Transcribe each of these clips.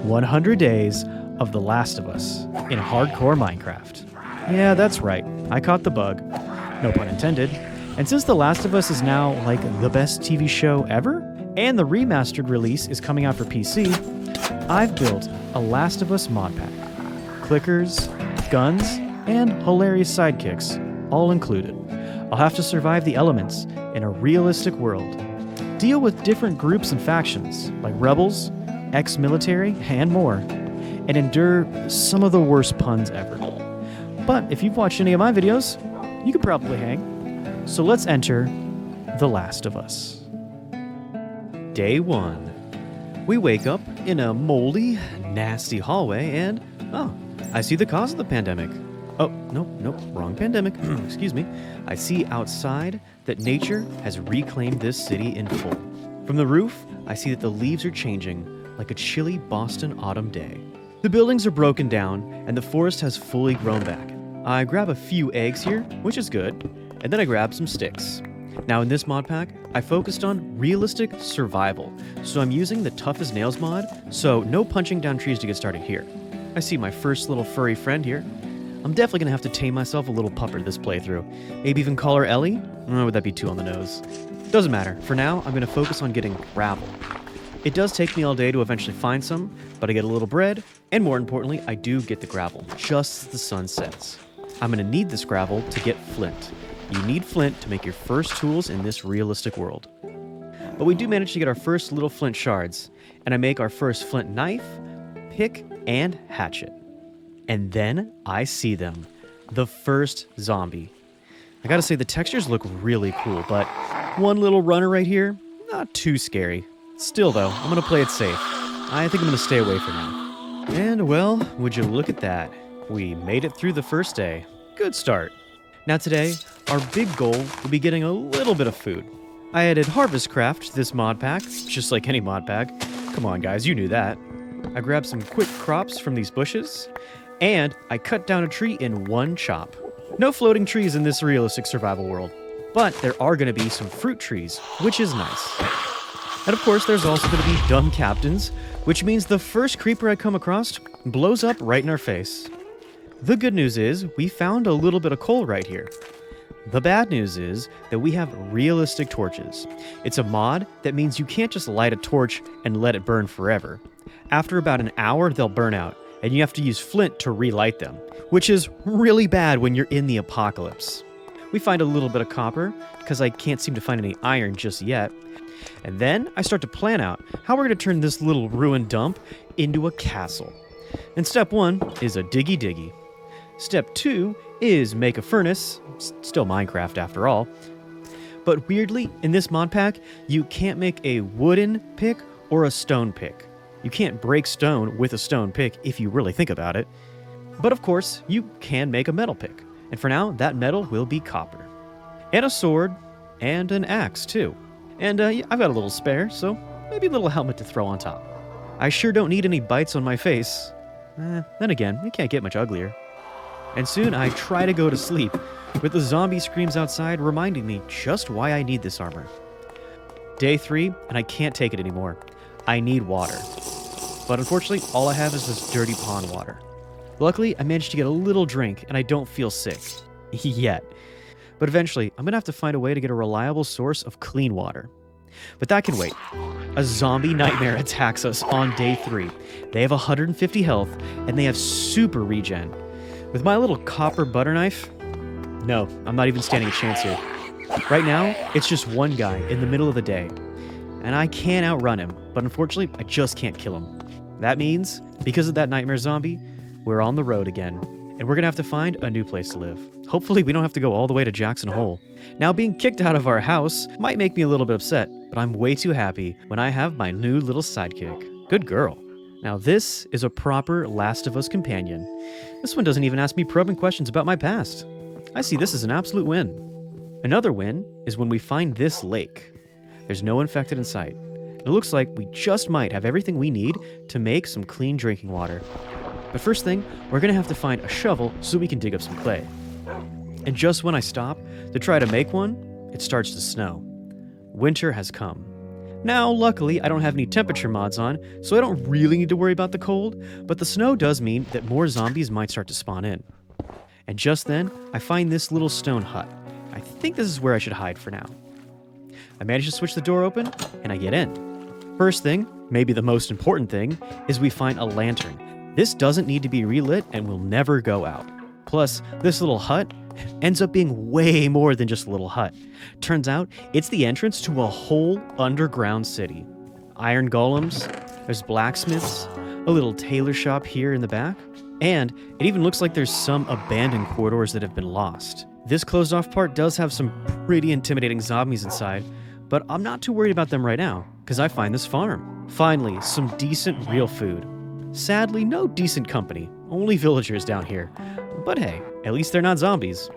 100 days of The Last of Us in hardcore Minecraft. Yeah, that's right. I caught the bug. No pun intended. And since The Last of Us is now like the best TV show ever, and the remastered release is coming out for PC, I've built a Last of Us mod pack. Clickers, guns, and hilarious sidekicks, all included. I'll have to survive the elements in a realistic world, deal with different groups and factions, like rebels, ex-military, and more, and endure some of the worst puns ever. But if you've watched any of my videos, you could probably hang. So let's enter The Last of Us. Day 1. We wake up in a moldy, nasty hallway and, I see the cause of the pandemic. Oh, nope, wrong pandemic. Excuse me. I see outside that nature has reclaimed this city in full. From the roof, I see that the leaves are changing like a chilly Boston autumn day. The buildings are broken down and the forest has fully grown back. I grab a few eggs here, which is good, and then I grab some sticks. Now in this mod pack, I focused on realistic survival, so I'm using the Tough as Nails mod, so no punching down trees to get started here. I see my first little furry friend here. I'm definitely gonna have to tame myself a little pupper this playthrough. Maybe even call her Ellie? Or would that be too on the nose? Doesn't matter. For now, I'm gonna focus on getting gravel. It does take me all day to eventually find some, but I get a little bread, and more importantly, I do get the gravel, just as the sun sets. I'm gonna need this gravel to get flint. You need flint to make your first tools in this realistic world. But we do manage to get our first little flint shards, and I make our first flint knife, pick, and hatchet. And then I see them. The first zombie. I gotta say, the textures look really cool, but one little runner right here, not too scary. Still though, I'm gonna play it safe. I think I'm gonna stay away for now. And well, would you look at that? We made it through the first day. Good start. Now today, our big goal will be getting a little bit of food. I added Harvest Craft to this mod pack, just like any mod pack. Come on guys, you knew that. I grabbed some quick crops from these bushes, and I cut down a tree in one chop. No floating trees in this realistic survival world, but there are going to be some fruit trees, which is nice. And of course, there's also going to be dumb captains, which means the first creeper I come across blows up right in our face. The good news is, we found a little bit of coal right here. The bad news is that we have realistic torches. It's a mod that means you can't just light a torch and let it burn forever. After about an hour, they'll burn out, and you have to use flint to relight them, which is really bad when you're in the apocalypse. We find a little bit of copper, because I can't seem to find any iron just yet. And then I start to plan out how we're going to turn this little ruined dump into a castle. And step 1 is a diggy diggy. Step 2 is make a furnace, still Minecraft after all. But weirdly, in this mod pack, you can't make a wooden pick or a stone pick. You can't break stone with a stone pick if you really think about it. But of course, you can make a metal pick. And for now, that metal will be copper. And a sword, and an axe too. And I've got a little spare, so maybe a little helmet to throw on top. I sure don't need any bites on my face. Then again, it can't get much uglier. And soon I try to go to sleep, with the zombie screams outside reminding me just why I need this armor. Day 3, and I can't take it anymore. I need water. But unfortunately, all I have is this dirty pond water. Luckily, I managed to get a little drink, and I don't feel sick. Yet. But eventually, I'm gonna have to find a way to get a reliable source of clean water. But that can wait. A zombie nightmare attacks us on day 3. They have 150 health, and they have super regen. With my little copper butter knife, no, I'm not even standing a chance here. Right now, it's just one guy in the middle of the day, and I can outrun him, but unfortunately, I just can't kill him. That means, because of that nightmare zombie, we're on the road again, and we're gonna have to find a new place to live. Hopefully, we don't have to go all the way to Jackson Hole. Now, being kicked out of our house might make me a little bit upset, but I'm way too happy when I have my new little sidekick. Good girl. Now, this is a proper Last of Us companion. This one doesn't even ask me probing questions about my past. I see this as an absolute win. Another win is when we find this lake. There's no infected in sight. It looks like we just might have everything we need to make some clean drinking water. But first thing, we're gonna have to find a shovel so we can dig up some clay. And just when I stop to try to make one, it starts to snow. Winter has come. Now, luckily, I don't have any temperature mods on, so I don't really need to worry about the cold, but the snow does mean that more zombies might start to spawn in. And just then, I find this little stone hut. I think this is where I should hide for now. I manage to switch the door open, and I get in. First thing, maybe the most important thing, is we find a lantern. This doesn't need to be relit and will never go out. Plus, this little hut ends up being way more than just a little hut. Turns out, it's the entrance to a whole underground city. Iron golems, there's blacksmiths, a little tailor shop here in the back, and it even looks like there's some abandoned corridors that have been lost. This closed off part does have some pretty intimidating zombies inside, but I'm not too worried about them right now, because I find this farm. Finally, some decent real food. Sadly, no decent company, only villagers down here. But hey, at least they're not zombies.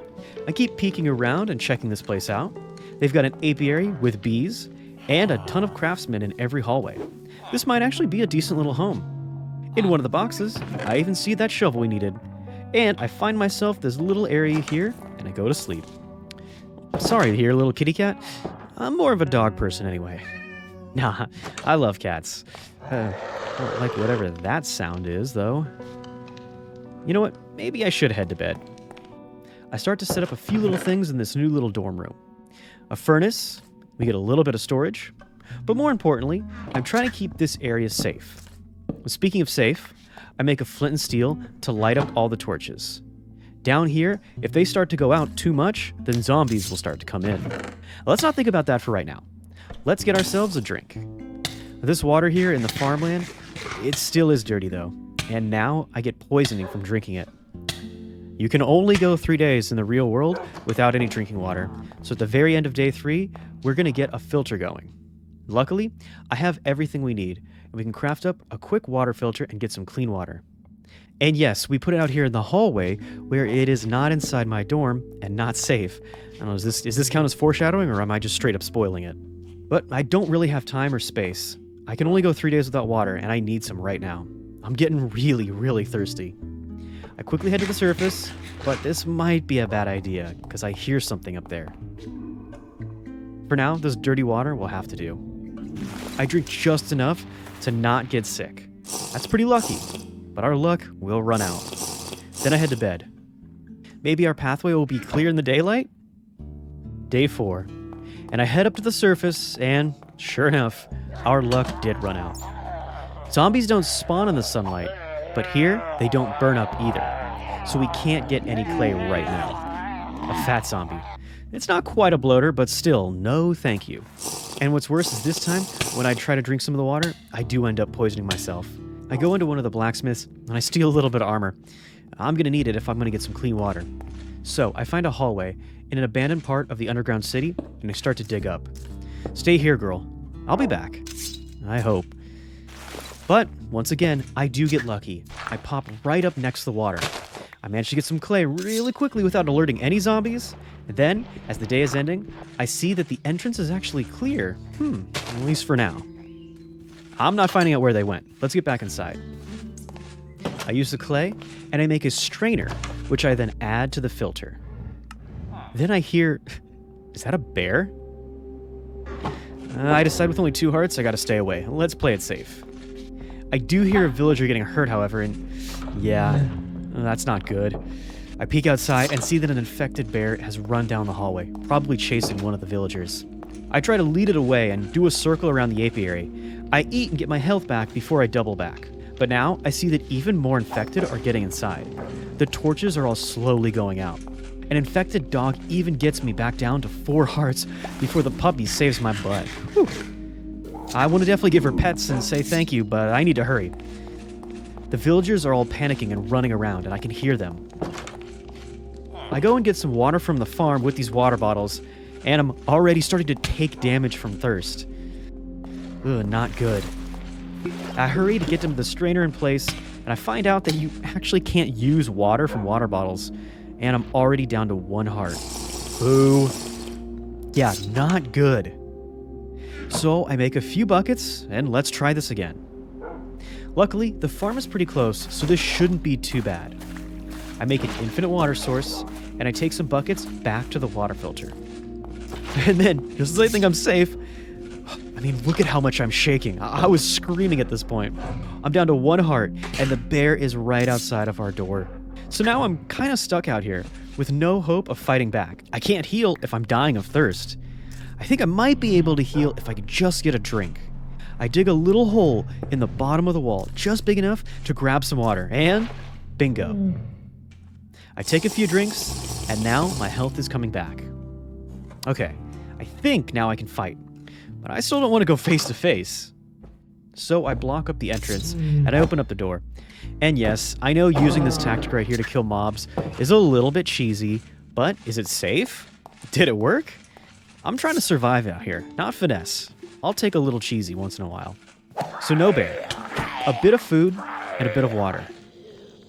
I keep peeking around and checking this place out. They've got an apiary with bees, and a ton of craftsmen in every hallway. This might actually be a decent little home. In one of the boxes, I even see that shovel we needed. And I find myself this little area here, and I go to sleep. Sorry to hear, little kitty cat. I'm more of a dog person anyway. Nah, I love cats. Don't like whatever that sound is, though. You know what? Maybe I should head to bed. I start to set up a few little things in this new little dorm room. A furnace, we get a little bit of storage, but more importantly, I'm trying to keep this area safe. Speaking of safe, I make a flint and steel to light up all the torches. Down here, if they start to go out too much, then zombies will start to come in. Let's not think about that for right now. Let's get ourselves a drink. This water here in the farmland, it still is dirty though, and now I get poisoning from drinking it. You can only go 3 days in the real world without any drinking water, so at the very end of day 3, we're going to get a filter going. Luckily, I have everything we need, and we can craft up a quick water filter and get some clean water. And yes, we put it out here in the hallway where it is not inside my dorm and not safe. I don't know, does this count as foreshadowing, or am I just straight up spoiling it? But I don't really have time or space. I can only go 3 days without water, and I need some right now. I'm getting really, really thirsty. I quickly head to the surface, but this might be a bad idea, because I hear something up there. For now, this dirty water will have to do. I drink just enough to not get sick. That's pretty lucky, but our luck will run out. Then I head to bed. Maybe our pathway will be clear in the daylight? Day 4. And I head up to the surface, and sure enough, our luck did run out. Zombies don't spawn in the sunlight, but here, they don't burn up either, so we can't get any clay right now. A fat zombie. It's not quite a bloater, but still, no thank you. And what's worse is this time, when I try to drink some of the water, I do end up poisoning myself. I go into one of the blacksmiths, and I steal a little bit of armor. I'm gonna need it if I'm gonna get some clean water. So, I find a hallway in an abandoned part of the underground city, and I start to dig up. Stay here, girl. I'll be back. I hope. But, once again, I do get lucky. I pop right up next to the water. I manage to get some clay really quickly without alerting any zombies. And then, as the day is ending, I see that the entrance is actually clear. At least for now. I'm not finding out where they went. Let's get back inside. I use the clay, and I make a strainer, which I then add to the filter. Then I hear... Is that a bear? I decide with only 2 hearts, I gotta stay away. Let's play it safe. I do hear a villager getting hurt, however, and yeah, that's not good. I peek outside and see that an infected bear has run down the hallway, probably chasing one of the villagers. I try to lead it away and do a circle around the apiary. I eat and get my health back before I double back. But now, I see that even more infected are getting inside. The torches are all slowly going out. An infected dog even gets me back down to 4 hearts before the puppy saves my butt. Whew. I want to definitely give her pets and say thank you, but I need to hurry. The villagers are all panicking and running around, and I can hear them. I go and get some water from the farm with these water bottles, and I'm already starting to take damage from thirst. Ugh, not good. I hurry to get them the strainer in place, and I find out that you actually can't use water from water bottles, and I'm already down to 1 heart. Boo. Yeah, not good. So I make a few buckets, and let's try this again. Luckily, the farm is pretty close, so this shouldn't be too bad. I make an infinite water source, and I take some buckets back to the water filter. And then, just as I think I'm safe, I mean, look at how much I'm shaking. I was screaming at this point. I'm down to 1 heart, and the bear is right outside of our door. So now I'm kind of stuck out here, with no hope of fighting back. I can't heal if I'm dying of thirst. I think I might be able to heal if I could just get a drink. I dig a little hole in the bottom of the wall, just big enough to grab some water, and bingo. I take a few drinks, and now my health is coming back. Okay, I think now I can fight. But I still don't want to go face to face. So I block up the entrance and I open up the door. And yes, I know using this tactic right here to kill mobs is a little bit cheesy, but is it safe? Did it work? I'm trying to survive out here, not finesse. I'll take a little cheesy once in a while. So no bear, a bit of food and a bit of water.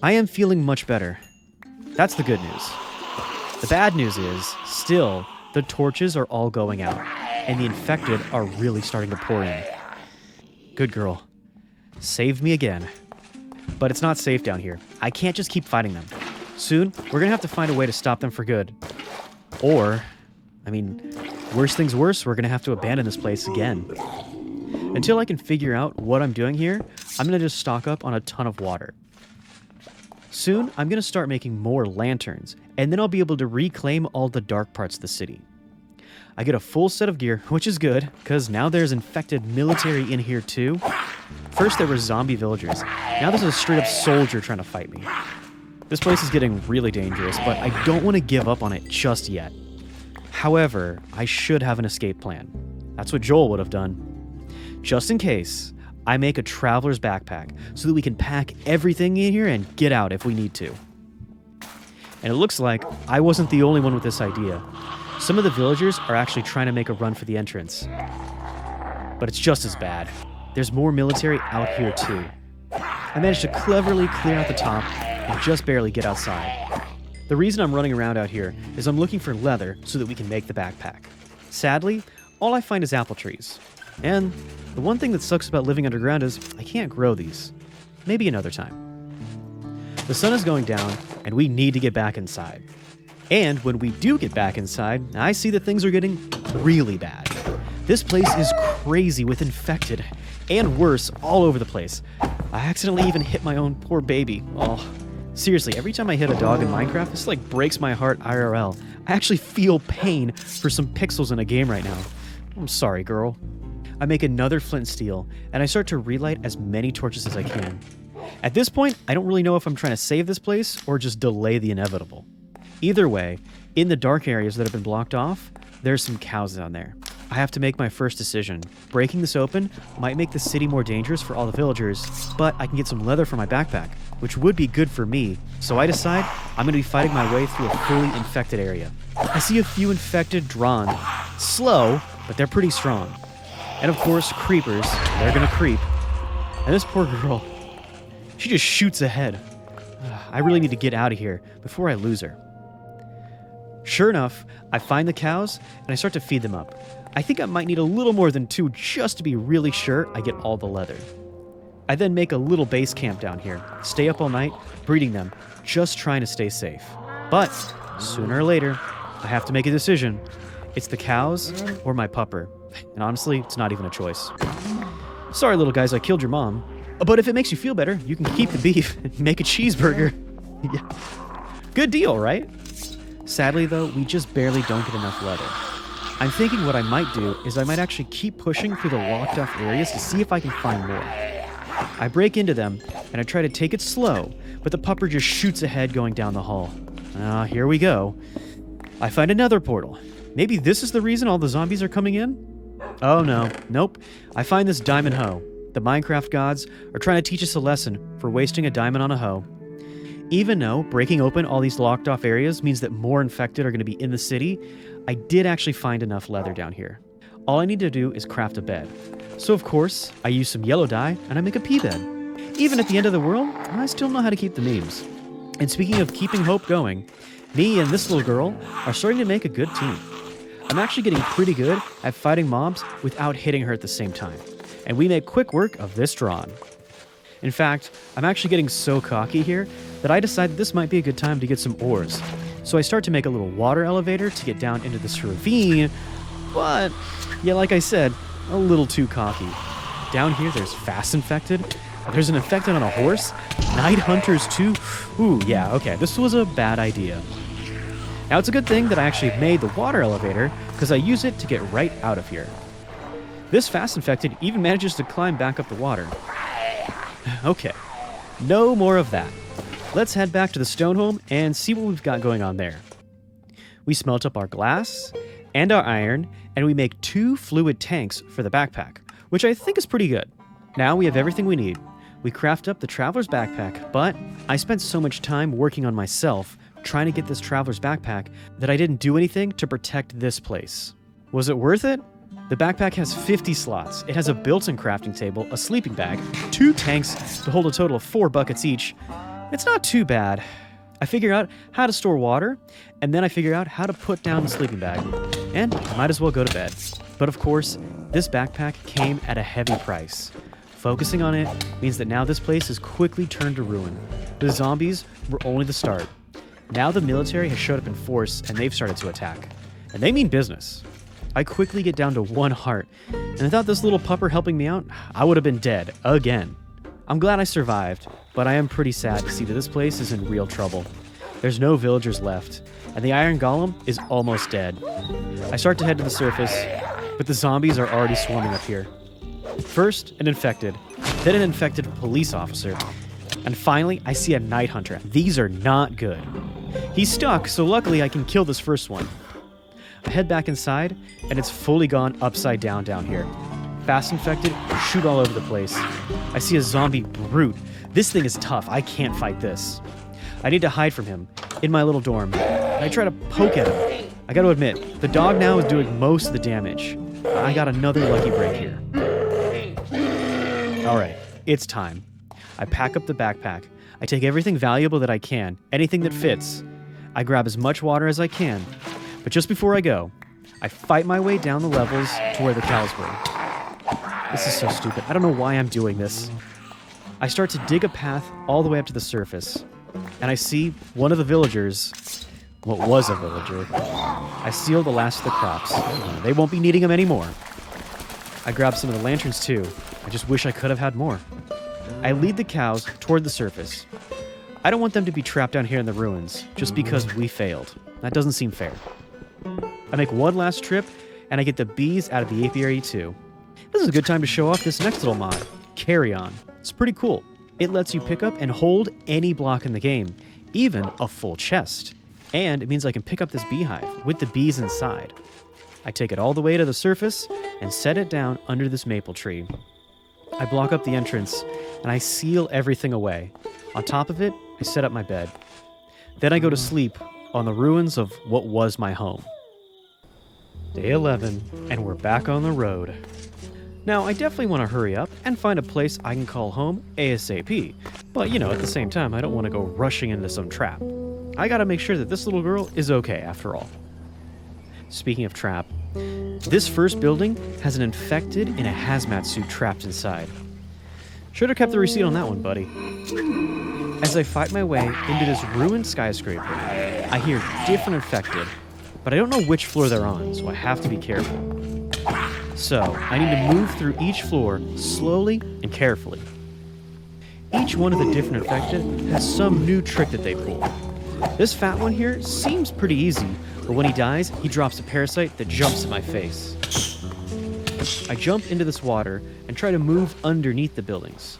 I am feeling much better. That's the good news. The bad news is, still, the torches are all going out. And the infected are really starting to pour in. Good girl. Saved me again. But it's not safe down here. I can't just keep fighting them. Soon, we're gonna have to find a way to stop them for good. Or, I mean, worst things worse, we're gonna have to abandon this place again. Until I can figure out what I'm doing here, I'm gonna just stock up on a ton of water. Soon, I'm gonna start making more lanterns, and then I'll be able to reclaim all the dark parts of the city. I get a full set of gear, which is good, because now there's infected military in here too. First there were zombie villagers, now there's a straight up soldier trying to fight me. This place is getting really dangerous, but I don't want to give up on it just yet. However, I should have an escape plan. That's what Joel would have done. Just in case, I make a traveler's backpack so that we can pack everything in here and get out if we need to. And it looks like I wasn't the only one with this idea. Some of the villagers are actually trying to make a run for the entrance. But it's just as bad. There's more military out here too. I managed to cleverly clear out the top and just barely get outside. The reason I'm running around out here is I'm looking for leather so that we can make the backpack. Sadly, all I find is apple trees. And the one thing that sucks about living underground is I can't grow these. Maybe another time. The sun is going down and we need to get back inside. And when we do get back inside, I see that things are getting really bad. This place is crazy with infected, and worse, all over the place. I accidentally even hit my own poor baby. Oh, seriously, every time I hit a dog in Minecraft, this like breaks my heart IRL. I actually feel pain for some pixels in a game right now. I'm sorry, girl. I make another flint and steel, and I start to relight as many torches as I can. At this point, I don't really know if I'm trying to save this place or just delay the inevitable. Either way, in the dark areas that have been blocked off, there's some cows down there. I have to make my first decision. Breaking this open might make the city more dangerous for all the villagers, but I can get some leather for my backpack, which would be good for me. So I decide I'm going to be fighting my way through a fully infected area. I see a few infected drawn. Slow, but they're pretty strong. And of course, creepers. They're going to creep. And this poor girl, she just shoots ahead. I really need to get out of here before I lose her. Sure enough, I find the cows and I start to feed them up. I think I might need a little more than 2 just to be really sure I get all the leather. I then make a little base camp down here, stay up all night, breeding them, just trying to stay safe. But sooner or later, I have to make a decision. It's the cows or my pupper. And honestly, it's not even a choice. Sorry, little guys, I killed your mom. But if it makes you feel better, you can keep the beef and make a cheeseburger. Yeah. Good deal, right? Sadly, though, we just barely don't get enough leather. I'm thinking what I might do is I might actually keep pushing through the locked off areas to see if I can find more. I break into them, and I try to take it slow, but the pupper just shoots ahead going down the hall. Here we go. I find another portal. Maybe this is the reason all the zombies are coming in? Oh no, nope. I find this diamond hoe. The Minecraft gods are trying to teach us a lesson for wasting a diamond on a hoe. Even though breaking open all these locked off areas means that more infected are going to be in the city, I did actually find enough leather down here. All I need to do is craft a bed. So of course, I use some yellow dye and I make a pea bed. Even at the end of the world, I still know how to keep the memes. And speaking of keeping hope going, me and this little girl are starting to make a good team. I'm actually getting pretty good at fighting mobs without hitting her at the same time. And we make quick work of this drawn. In fact, I'm actually getting so cocky here that I decided this might be a good time to get some ores. So I start to make a little water elevator to get down into this ravine, but yeah, like I said, a little too cocky. Down here, there's Fast Infected. There's an Infected on a horse. Night Hunters too. Ooh, yeah, okay. This was a bad idea. Now, it's a good thing that I actually made the water elevator, because I use it to get right out of here. This Fast Infected even manages to climb back up the water. Okay, no more of that. Let's head back to the stone home and see what we've got going on there. We smelt up our glass and our iron, and we make 2 fluid tanks for the backpack, which I think is pretty good. Now we have everything we need. We craft up the traveler's backpack, but I spent so much time working on myself trying to get this traveler's backpack that I didn't do anything to protect this place. Was it worth it? The backpack has 50 slots. It has a built-in crafting table, a sleeping bag, 2 tanks to hold a total of 4 buckets each. It's not too bad. I figure out how to store water, and then I figure out how to put down the sleeping bag. And I might as well go to bed. But of course, this backpack came at a heavy price. Focusing on it means that now this place is quickly turned to ruin. The zombies were only the start. Now the military has showed up in force, and they've started to attack. And they mean business. I quickly get down to 1 heart, and without this little pupper helping me out, I would have been dead again. I'm glad I survived, but I am pretty sad to see that this place is in real trouble. There's no villagers left, and the iron golem is almost dead. I start to head to the surface, but the zombies are already swarming up here. First, an infected, then an infected police officer, and finally, I see a night hunter. These are not good. He's stuck, so luckily I can kill this first one. I head back inside, and it's fully gone upside down here. Fast Infected shoot all over the place. I see a zombie brute. This thing is tough. I can't fight this. I need to hide from him in my little dorm. And I try to poke at him. I gotta admit, the dog now is doing most of the damage. I got another lucky break here. Alright, it's time. I pack up the backpack. I take everything valuable that I can, anything that fits. I grab as much water as I can. But just before I go, I fight my way down the levels to where the cows were. This is so stupid. I don't know why I'm doing this. I start to dig a path all the way up to the surface, and I see one of the villagers, what was a villager. I steal the last of the crops. They won't be needing them anymore. I grab some of the lanterns too. I just wish I could have had more. I lead the cows toward the surface. I don't want them to be trapped down here in the ruins, just because we failed. That doesn't seem fair. I make one last trip, and I get the bees out of the apiary too. This is a good time to show off this next little mod, Carry On. It's pretty cool. It lets you pick up and hold any block in the game, even a full chest. And it means I can pick up this beehive with the bees inside. I take it all the way to the surface and set it down under this maple tree. I block up the entrance, and I seal everything away. On top of it, I set up my bed. Then I go to sleep on the ruins of what was my home. Day 11, and we're back on the road. Now, I definitely want to hurry up and find a place I can call home ASAP, but at the same time, I don't want to go rushing into some trap. I gotta make sure that this little girl is okay after all. Speaking of trap, this first building has an infected in a hazmat suit trapped inside. Should have kept the receipt on that one, buddy. As I fight my way into this ruined skyscraper, I hear different infected, but I don't know which floor they're on, so I have to be careful. So, I need to move through each floor slowly and carefully. Each one of the different infected has some new trick that they pull. This fat one here seems pretty easy, but when he dies, he drops a parasite that jumps at my face. I jump into this water and try to move underneath the buildings.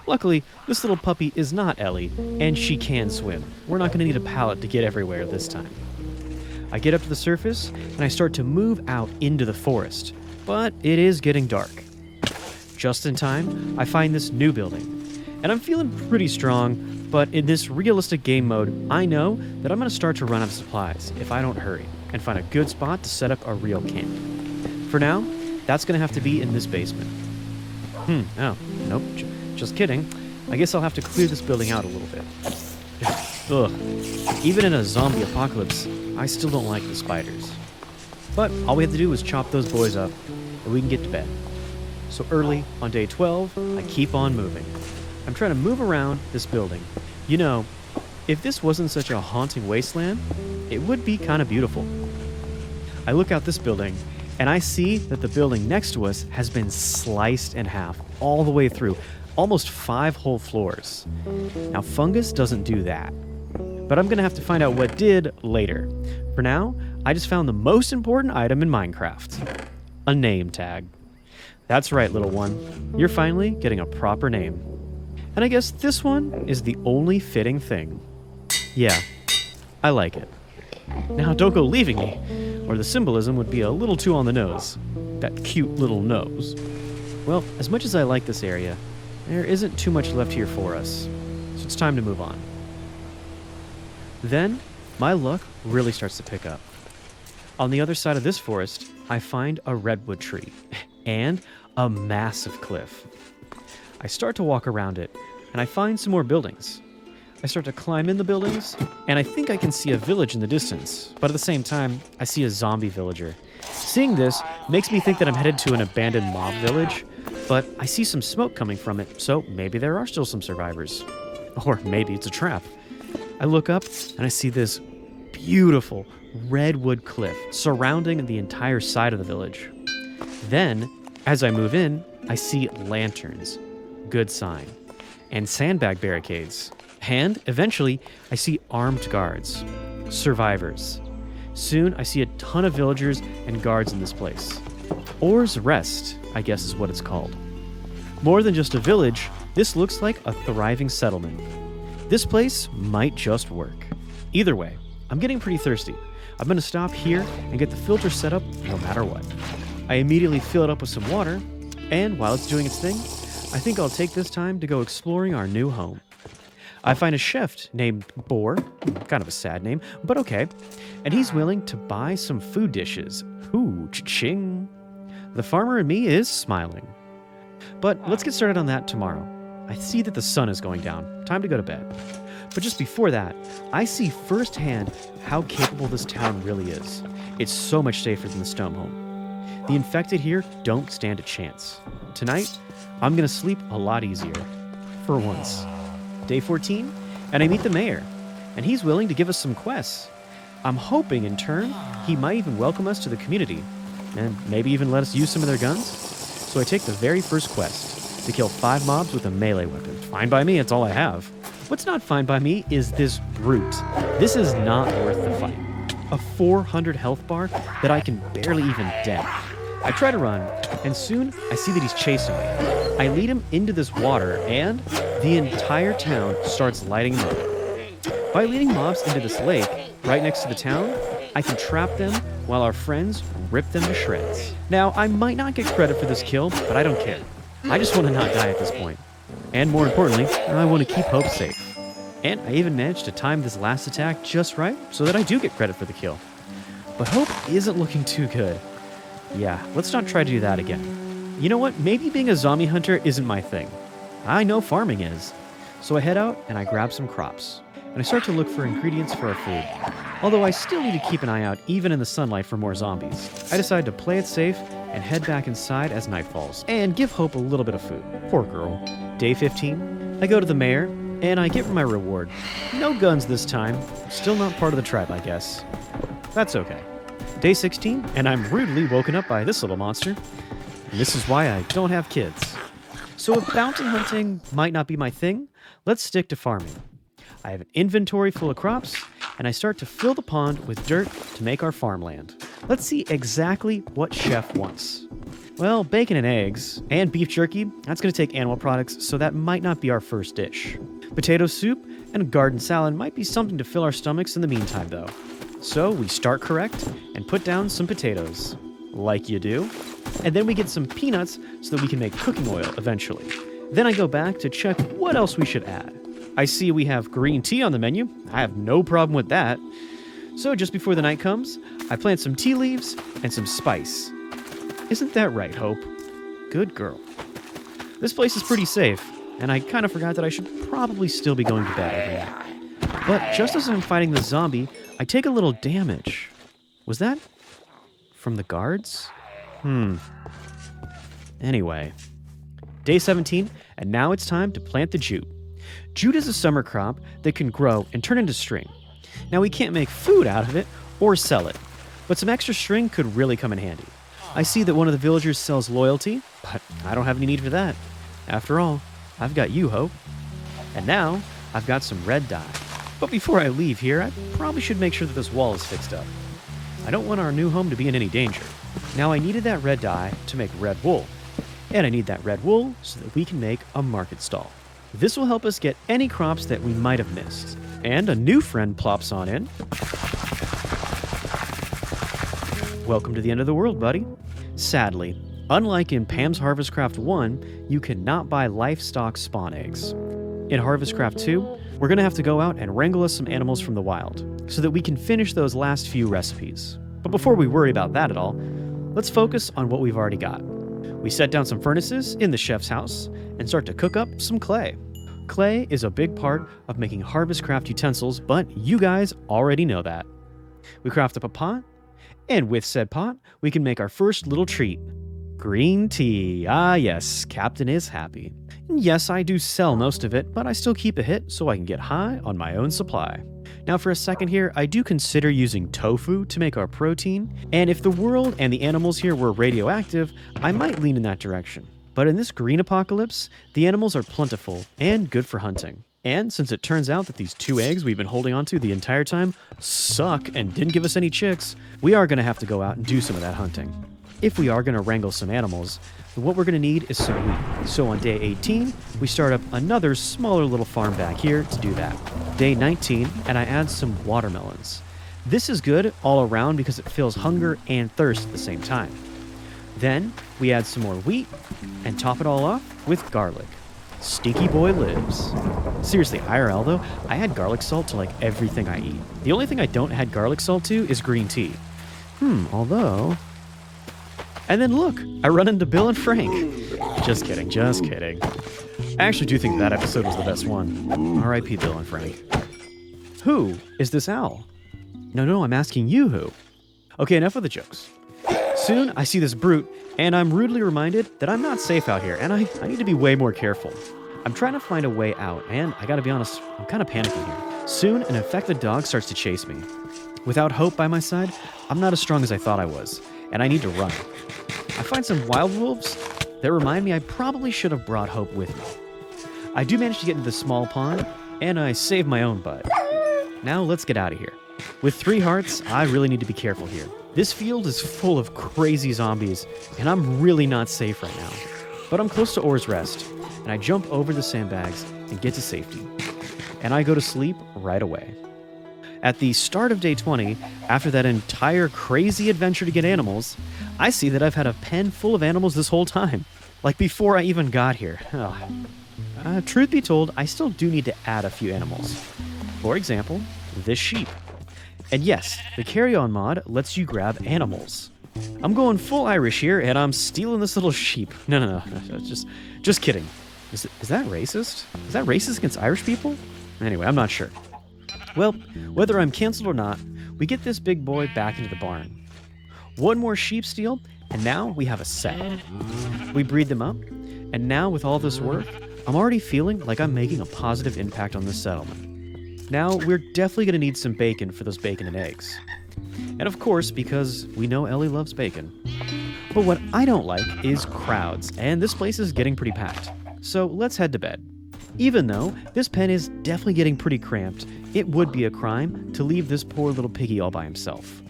Luckily, this little puppy is not Ellie, and she can swim. We're not going to need a pallet to get everywhere this time. I get up to the surface, and I start to move out into the forest, but it is getting dark. Just in time, I find this new building, and I'm feeling pretty strong, but in this realistic game mode, I know that I'm going to start to run out of supplies if I don't hurry and find a good spot to set up a real camp. For now, that's going to have to be in this basement. Oh, nope, just kidding. I guess I'll have to clear this building out a little bit. Ugh. Even in a zombie apocalypse, I still don't like the spiders. But all we have to do is chop those boys up, and we can get to bed. So early, on day 12, I keep on moving. I'm trying to move around this building. If this wasn't such a haunting wasteland, it would be kind of beautiful. I look out this building, and I see that the building next to us has been sliced in half all the way through, almost 5 whole floors. Now, fungus doesn't do that, but I'm going to have to find out what did later. For now, I just found the most important item in Minecraft. A name tag. That's right, little one. You're finally getting a proper name. And I guess this one is the only fitting thing. Yeah, I like it. Now, don't go leaving me, or the symbolism would be a little too on the nose. That cute little nose. Well, as much as I like this area, there isn't too much left here for us, so it's time to move on. Then, my luck really starts to pick up. On the other side of this forest, I find a redwood tree and a massive cliff. I start to walk around it, and I find some more buildings. I start to climb in the buildings, and I think I can see a village in the distance, but at the same time, I see a zombie villager. Seeing this makes me think that I'm headed to an abandoned mob village, but I see some smoke coming from it, so maybe there are still some survivors. Or maybe it's a trap. I look up, and I see this beautiful redwood cliff surrounding the entire side of the village. Then, as I move in, I see lanterns, good sign, and sandbag barricades. And eventually, I see armed guards, survivors. Soon, I see a ton of villagers and guards in this place. Or's Rest, I guess is what it's called. More than just a village, this looks like a thriving settlement. This place might just work. Either way, I'm getting pretty thirsty. I'm going to stop here and get the filter set up no matter what. I immediately fill it up with some water, and while it's doing its thing, I think I'll take this time to go exploring our new home. I find a chef named Boar, kind of a sad name, but okay, and he's willing to buy some food dishes. Ooh, cha-ching. The farmer in me is smiling. But let's get started on that tomorrow. I see that the sun is going down. Time to go to bed. But just before that, I see firsthand how capable this town really is. It's so much safer than the stone home. The infected here don't stand a chance. Tonight, I'm gonna sleep a lot easier. For once. Day 14, and I meet the mayor, and he's willing to give us some quests. I'm hoping, in turn, he might even welcome us to the community, and maybe even let us use some of their guns. So I take the very first quest, to kill 5 mobs with a melee weapon. Fine by me, it's all I have. What's not fine by me is this brute. This is not worth the fight. A 400 health bar that I can barely even dent. I try to run, and soon I see that he's chasing me. I lead him into this water, and the entire town starts lighting him up. By leading mobs into this lake, right next to the town, I can trap them while our friends rip them to shreds. Now, I might not get credit for this kill, but I don't care. I just want to not die at this point. And more importantly, I want to keep Hope safe. And I even managed to time this last attack just right so that I do get credit for the kill. But Hope isn't looking too good. Yeah, let's not try to do that again. You know what? Maybe being a zombie hunter isn't my thing. I know farming is. So I head out and I grab some crops. And I start to look for ingredients for our food. Although I still need to keep an eye out even in the sunlight for more zombies. I decide to play it safe and head back inside as night falls. And give Hope a little bit of food. Poor girl. Day 15, I go to the mayor and I get my reward. No guns this time. Still not part of the tribe, I guess. That's okay. Day 16, and I'm rudely woken up by this little monster. And this is why I don't have kids. So if bounty hunting might not be my thing, let's stick to farming. I have an inventory full of crops, and I start to fill the pond with dirt to make our farmland. Let's see exactly what Chef wants. Well, bacon and eggs, and beef jerky, that's going to take animal products, so that might not be our first dish. Potato soup and a garden salad might be something to fill our stomachs in the meantime, though. So we start correct and put down some potatoes, like you do. And then we get some peanuts so that we can make cooking oil eventually. Then I go back to check what else we should add. I see we have green tea on the menu. I have no problem with that. So just before the night comes, I plant some tea leaves and some spice. Isn't that right, Hope? Good girl. This place is pretty safe, and I kind of forgot that I should probably still be going to bed every night. But just as I'm fighting the zombie, I take a little damage. Was that from the guards? Anyway. Day 17, and now it's time to plant the jute. Jute is a summer crop that can grow and turn into string. Now we can't make food out of it or sell it, but some extra string could really come in handy. I see that one of the villagers sells loyalty, but I don't have any need for that. After all, I've got you, Hope. And now, I've got some red dye. But before I leave here, I probably should make sure that this wall is fixed up. I don't want our new home to be in any danger. Now, I needed that red dye to make red wool. And I need that red wool so that we can make a market stall. This will help us get any crops that we might have missed. And a new friend plops on in. Welcome to the end of the world, buddy. Sadly, unlike in Pam's Harvestcraft 1, you cannot buy livestock spawn eggs. In Harvestcraft 2, we're going to have to go out and wrangle us some animals from the wild, so that we can finish those last few recipes. But before we worry about that at all, let's focus on what we've already got. We set down some furnaces in the chef's house and start to cook up some clay. Clay is a big part of making Harvestcraft utensils, but you guys already know that. We craft up a pot, and with said pot, we can make our first little treat. Green tea. Ah yes, Captain is happy. And yes, I do sell most of it, but I still keep a hit so I can get high on my own supply. Now for a second here, I do consider using tofu to make our protein, and if the world and the animals here were radioactive, I might lean in that direction. But in this green apocalypse, the animals are plentiful and good for hunting. And since it turns out that these 2 eggs we've been holding onto the entire time suck and didn't give us any chicks, we are going to have to go out and do some of that hunting. If we are going to wrangle some animals, then what we're going to need is some wheat. So on day 18, we start up another smaller little farm back here to do that. Day 19, and I add some watermelons. This is good all around because it fills hunger and thirst at the same time. Then we add some more wheat and top it all off with garlic. Stinky boy lives. Seriously, IRL though, I add garlic salt to like everything I eat. The only thing I don't add garlic salt to is green tea. Although... And then look, I run into Bill and Frank. Just kidding, just kidding. I actually do think that episode was the best one. R.I.P. Bill and Frank. Who is this owl? No, I'm asking you who. Okay, enough of the jokes. Soon, I see this brute, and I'm rudely reminded that I'm not safe out here, and I need to be way more careful. I'm trying to find a way out, and I gotta be honest, I'm kind of panicking here. Soon, an infected dog starts to chase me. Without Hope by my side, I'm not as strong as I thought I was, and I need to run. I find some wild wolves that remind me I probably should have brought Hope with me. I do manage to get into the small pond, and I save my own butt. Now let's get out of here. With 3 hearts, I really need to be careful here. This field is full of crazy zombies, and I'm really not safe right now. But I'm close to Or's Rest, and I jump over the sandbags and get to safety. And I go to sleep right away. At the start of day 20, after that entire crazy adventure to get animals, I see that I've had a pen full of animals this whole time. Like before I even got here. Truth be told, I still do need to add a few animals. For example, this sheep. And yes, the carry-on mod lets you grab animals. I'm going full Irish here, and I'm stealing this little sheep. No, just kidding. Is that racist? Is that racist against Irish people? Anyway, I'm not sure. Well, whether I'm canceled or not, we get this big boy back into the barn. 1 more sheep steal, and now we have a set. We breed them up, and now with all this work, I'm already feeling like I'm making a positive impact on this settlement. Now, we're definitely going to need some bacon for those bacon and eggs. And of course, because we know Ellie loves bacon. But what I don't like is crowds, and this place is getting pretty packed. So let's head to bed. Even though this pen is definitely getting pretty cramped, it would be a crime to leave this poor little piggy all by himself.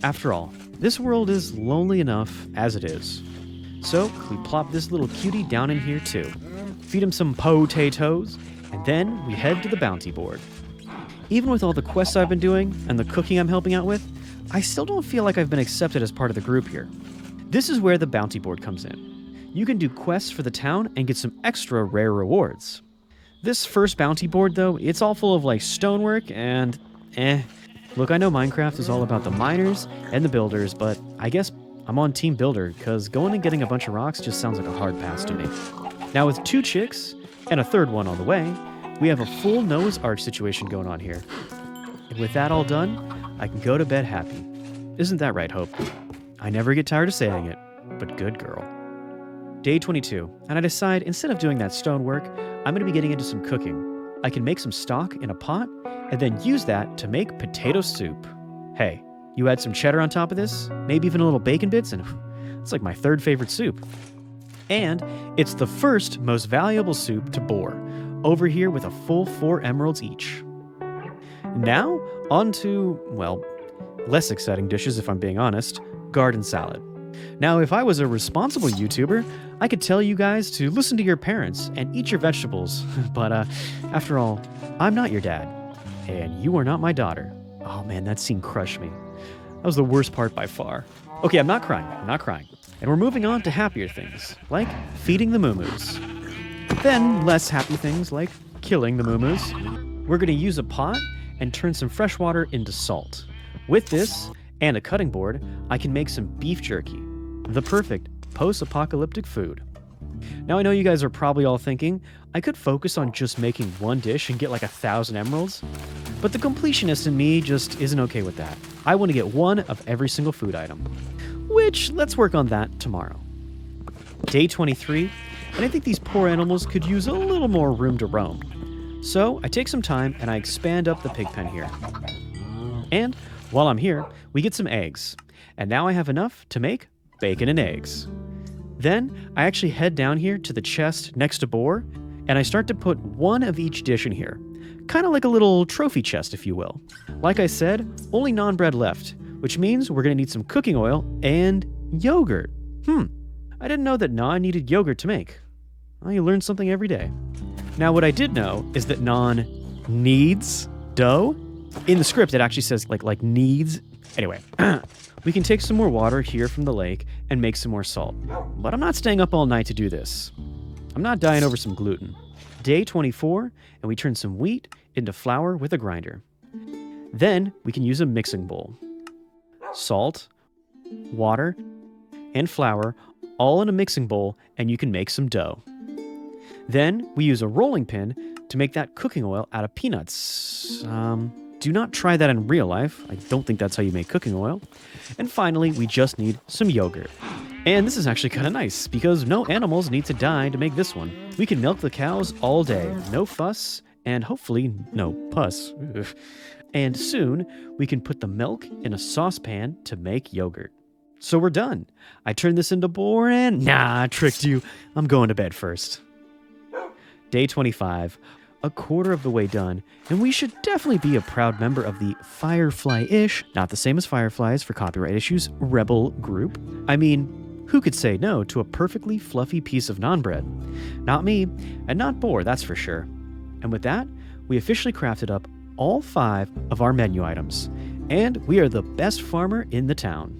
After all, this world is lonely enough as it is. So we plop this little cutie down in here too. Feed him some potatoes, and then we head to the bounty board. Even with all the quests I've been doing and the cooking I'm helping out with, I still don't feel like I've been accepted as part of the group here. This is where the bounty board comes in. You can do quests for the town and get some extra rare rewards. This first bounty board though, it's all full of like stonework and Look, I know Minecraft is all about the miners and the builders, but I guess I'm on Team Builder because going and getting a bunch of rocks just sounds like a hard pass to me. Now with 2 chicks and a 3rd one on the way, we have a full Noah's Ark situation going on here. And with that all done, I can go to bed happy. Isn't that right, Hope? I never get tired of saying it, but good girl. Day 22, and I decide instead of doing that stonework, I'm going to be getting into some cooking. I can make some stock in a pot, and then use that to make potato soup. Hey, you add some cheddar on top of this, maybe even a little bacon bits, and It's like my third favorite soup. And it's the first most valuable soup to Boar, over here with a full 4 emeralds each. Now, on to, well, less exciting dishes if I'm being honest, garden salad. Now, if I was a responsible YouTuber, I could tell you guys to listen to your parents and eat your vegetables, but after all, I'm not your dad, and you are not my daughter. Oh man, that scene crushed me. That was the worst part by far. Okay, I'm not crying. And we're moving on to happier things, like feeding the moo-moos. Then less happy things like killing the moo-moos. We're going to use a pot and turn some fresh water into salt. With this, and a cutting board, I can make some beef jerky, the perfect post-apocalyptic food. Now I know you guys are probably all thinking, I could focus on just making one dish and get like 1,000 emeralds, but the completionist in me just isn't okay with that. I want to get one of every single food item, which let's work on that tomorrow. Day 23, and I think these poor animals could use a little more room to roam. So I take some time and I expand up the pig pen here. And while I'm here, we get some eggs, and now I have enough to make bacon and eggs. Then I actually head down here to the chest next to Boar, and I start to put one of each dish in here. Kind of like a little trophy chest, if you will. Like I said, only non-bread left, which means we're going to need some cooking oil and yogurt. I didn't know that Nan needed yogurt to make. Well, you learn something every day. Now, what I did know is that Nan needs dough. In the script, it actually says like needs. Anyway, we can take some more water here from the lake and make some more salt. But I'm not staying up all night to do this. I'm not dying over some gluten. Day 24, and we turn some wheat into flour with a grinder. Then we can use a mixing bowl. Salt, water, and flour all in a mixing bowl, and you can make some dough. Then we use a rolling pin to make that cooking oil out of peanuts. Do not try that in real life. I don't think that's how you make cooking oil. And finally, we just need some yogurt. And this is actually kind of nice, because no animals need to die to make this one. We can milk the cows all day, no fuss, and hopefully no pus. And soon, we can put the milk in a saucepan to make yogurt. So we're done. I turned this into Boar and... Nah, I tricked you. I'm going to bed first. Day 25. A quarter of the way done, and we should definitely be a proud member of the Firefly-ish, not the same as Fireflies for copyright issues, rebel group. I mean, who could say no to a perfectly fluffy piece of non-bread? Not me, and not Boar, that's for sure. And with that, we officially crafted up all 5 of our menu items, and we are the best farmer in the town.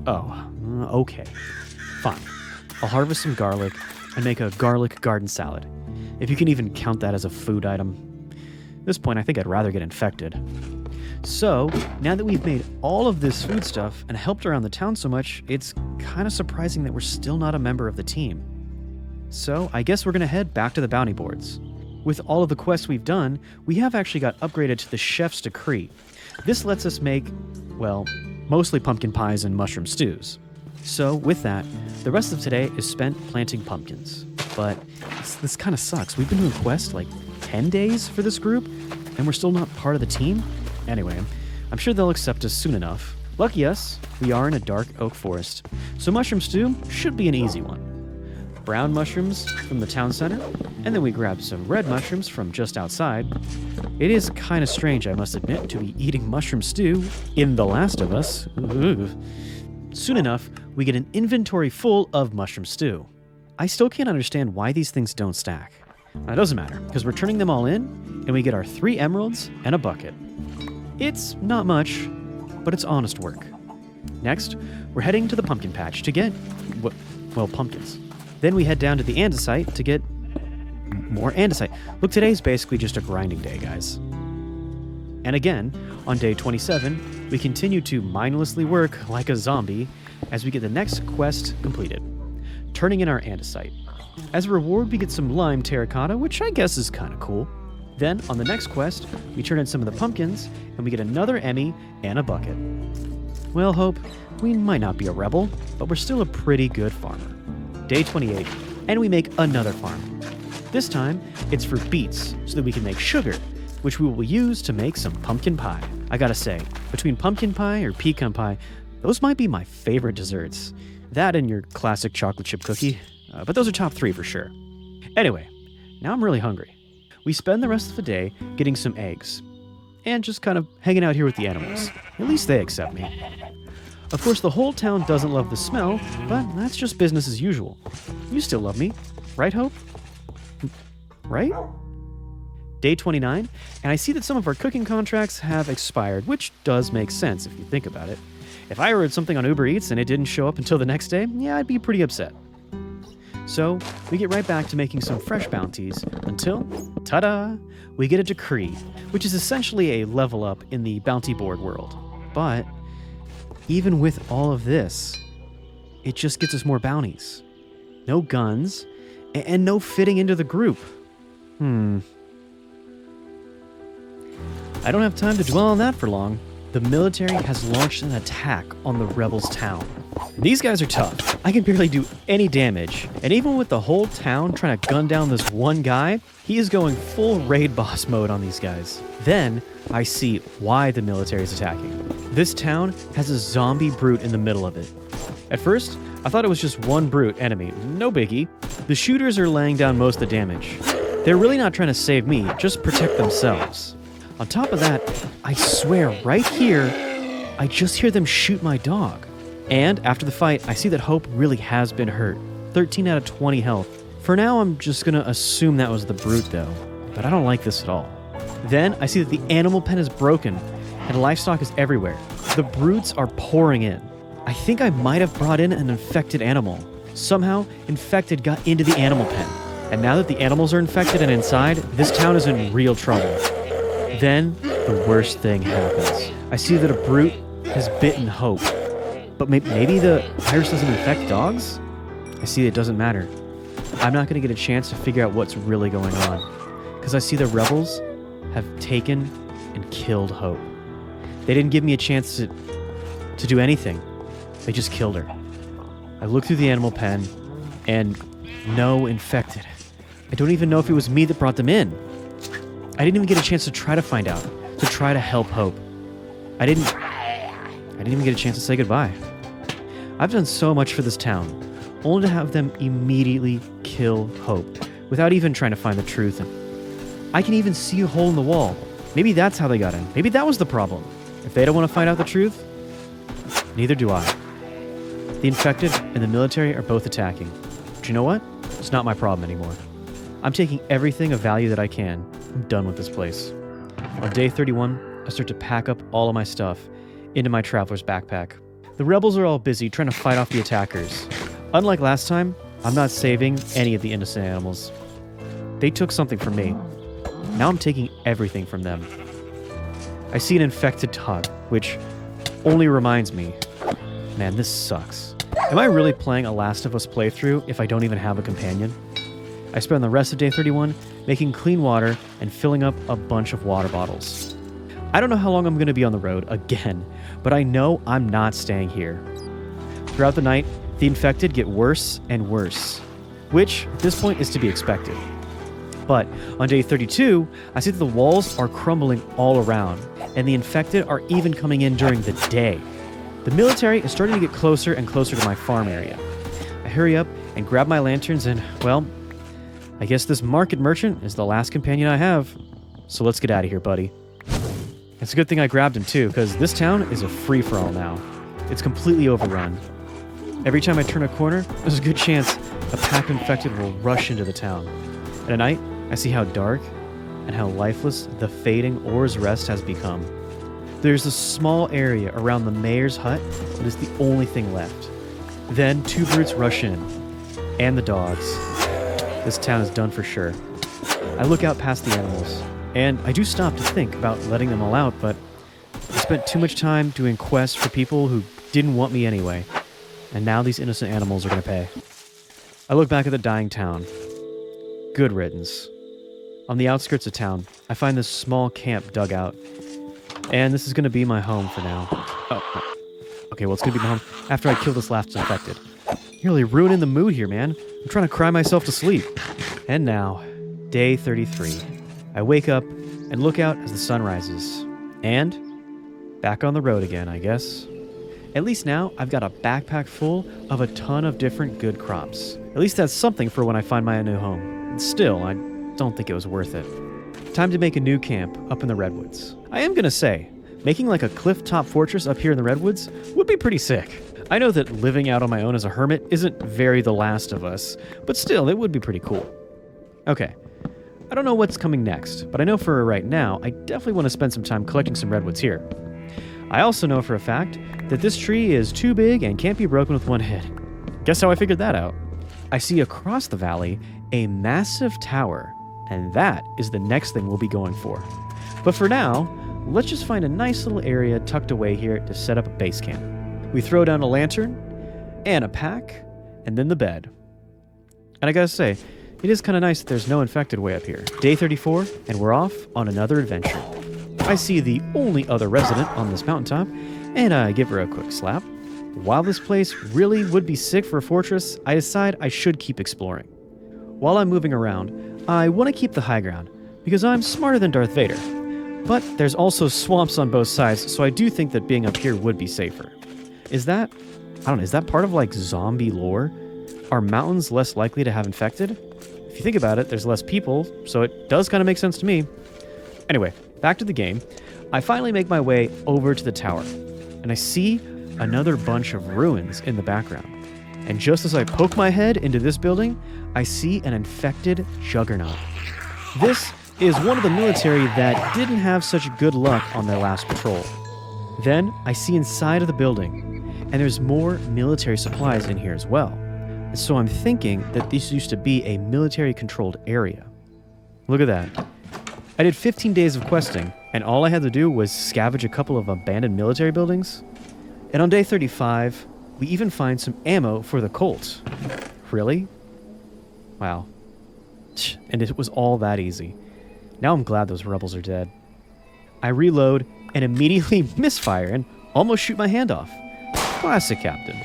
Oh, okay. Fine. I'll harvest some garlic and make a garlic garden salad. If you can even count that as a food item. At this point, I think I'd rather get infected. So, now that we've made all of this food stuff and helped around the town so much, it's kind of surprising that we're still not a member of the team. So, I guess we're going to head back to the bounty boards. With all of the quests we've done, we have actually got upgraded to the Chef's Decree. This lets us make, well, mostly pumpkin pies and mushroom stews. So, with that, the rest of today is spent planting pumpkins. But this kind of sucks. We've been doing quests like 10 days for this group, and we're still not part of the team? Anyway, I'm sure they'll accept us soon enough. Lucky us, we are in a dark oak forest, so mushroom stew should be an easy one. Brown mushrooms from the town center, and then we grab some red mushrooms from just outside. It is kind of strange, I must admit, to be eating mushroom stew in The Last of Us. Ooh. Soon enough, we get an inventory full of mushroom stew. I still can't understand why these things don't stack. It doesn't matter, because we're turning them all in, and we get our 3 emeralds and a bucket. It's not much, but it's honest work. Next, we're heading to the pumpkin patch to get, well, pumpkins. Then we head down to the andesite to get more andesite. Look, today's basically just a grinding day, guys. And again, on day 27, we continue to mindlessly work like a zombie as we get the next quest completed, turning in our andesite. As a reward, we get some lime terracotta, which I guess is kind of cool. Then, on the next quest, we turn in some of the pumpkins, and we get another Emmy and a bucket. Well, Hope, we might not be a rebel, but we're still a pretty good farmer. Day 28, and we make another farm. This time, it's for beets, so that we can make sugar, which we will use to make some pumpkin pie. I gotta say, between pumpkin pie or pecan pie, those might be my favorite desserts. That and your classic chocolate chip cookie, but those are top 3 for sure. Anyway, now I'm really hungry. We spend the rest of the day getting some eggs, and just kind of hanging out here with the animals. At least they accept me. Of course, the whole town doesn't love the smell, but that's just business as usual. You still love me, right, Hope? Right? Day 29, and I see that some of our cooking contracts have expired, which does make sense if you think about it. If I ordered something on Uber Eats and it didn't show up until the next day, yeah, I'd be pretty upset. So, we get right back to making some fresh bounties until, ta-da, we get a decree, which is essentially a level up in the bounty board world. But, even with all of this, it just gets us more bounties. No guns, and no fitting into the group. I don't have time to dwell on that for long. The military has launched an attack on the rebels' town. These guys are tough. I can barely do any damage, and even with the whole town trying to gun down this one guy, he is going full raid boss mode on these guys. Then, I see why the military is attacking. This town has a zombie brute in the middle of it. At first, I thought it was just one brute enemy. No biggie. The shooters are laying down most of the damage. They're really not trying to save me, just protect themselves. On top of that, I swear right here, I just hear them shoot my dog. And after the fight, I see that Hope really has been hurt. 13 out of 20 health. For now, I'm just gonna assume that was the brute though, but I don't like this at all. Then I see that the animal pen is broken and livestock is everywhere. The brutes are pouring in. I think I might have brought in an infected animal. Somehow, infected got into the animal pen. And now that the animals are infected and inside, this town is in real trouble. Then, the worst thing happens. I see that a brute has bitten Hope. But maybe the virus doesn't infect dogs? I see it doesn't matter. I'm not going to get a chance to figure out what's really going on. Because I see the rebels have taken and killed Hope. They didn't give me a chance to do anything. They just killed her. I look through the animal pen, and no infected. I don't even know if it was me that brought them in. I didn't even get a chance to try to find out, to try to help Hope. I didn't even get a chance to say goodbye. I've done so much for this town, only to have them immediately kill Hope, without even trying to find the truth. And I can even see a hole in the wall. Maybe that's how they got in. Maybe that was the problem. If they don't want to find out the truth, neither do I. The infected and the military are both attacking. But you know what? It's not my problem anymore. I'm taking everything of value that I can. I'm done with this place. On day 31, I start to pack up all of my stuff into my traveler's backpack. The rebels are all busy trying to fight off the attackers. Unlike last time, I'm not saving any of the innocent animals. They took something from me. Now I'm taking everything from them. I see an infected dog, which only reminds me, man, this sucks. Am I really playing a Last of Us playthrough if I don't even have a companion? I spend the rest of day 31 making clean water and filling up a bunch of water bottles. I don't know how long I'm going to be on the road again, but I know I'm not staying here. Throughout the night, the infected get worse and worse, which at this point is to be expected. But on day 32, I see that the walls are crumbling all around, and the infected are even coming in during the day. The military is starting to get closer and closer to my farm area. I hurry up and grab my lanterns and, well, I guess this market merchant is the last companion I have. So let's get out of here, buddy. It's a good thing I grabbed him too, because this town is a free-for-all now. It's completely overrun. Every time I turn a corner, there's a good chance a pack of infected will rush into the town. And at night, I see how dark and how lifeless the fading Or's Rest has become. There's a small area around the mayor's hut that is the only thing left. Then 2 brutes rush in, and the dogs. This town is done for sure. I look out past the animals, and I do stop to think about letting them all out, but I spent too much time doing quests for people who didn't want me anyway, and now these innocent animals are going to pay. I look back at the dying town. Good riddance. On the outskirts of town, I find this small camp dug out, and this is going to be my home for now. Oh, okay, well, it's going to be my home after I kill this last infected. You're really ruining the mood here, man. I'm trying to cry myself to sleep. And now, day 33. I wake up and look out as the sun rises. And back on the road again, I guess. At least now, I've got a backpack full of a ton of different good crops. At least that's something for when I find my new home. Still, I don't think it was worth it. Time to make a new camp up in the Redwoods. I am gonna say, making like a cliff-top fortress up here in the Redwoods would be pretty sick. I know that living out on my own as a hermit isn't very The Last of Us, but still, it would be pretty cool. Okay, I don't know what's coming next, but I know for right now, I definitely want to spend some time collecting some redwoods here. I also know for a fact that this tree is too big and can't be broken with one hit. Guess how I figured that out? I see across the valley a massive tower, and that is the next thing we'll be going for. But for now, let's just find a nice little area tucked away here to set up a base camp. We throw down a lantern, and a pack, and then the bed. And I gotta say, it is kind of nice that there's no infected way up here. Day 34, and we're off on another adventure. I see the only other resident on this mountaintop, and I give her a quick slap. While this place really would be sick for a fortress, I decide I should keep exploring. While I'm moving around, I want to keep the high ground, because I'm smarter than Darth Vader. But there's also swamps on both sides, so I do think that being up here would be safer. Is that part of like zombie lore? Are mountains less likely to have infected? If you think about it, there's less people, so it does kind of make sense to me. Anyway, back to the game. I finally make my way over to the tower, and I see another bunch of ruins in the background. And just as I poke my head into this building, I see an infected juggernaut. This is one of the military that didn't have such good luck on their last patrol. Then I see inside of the building, and there's more military supplies in here as well. So I'm thinking that this used to be a military-controlled area. Look at that. I did 15 days of questing, and all I had to do was scavenge a couple of abandoned military buildings. And on day 35, we even find some ammo for the Colt. Really? Wow. And it was all that easy. Now I'm glad those rebels are dead. I reload and immediately misfire and almost shoot my hand off. Classic Captain.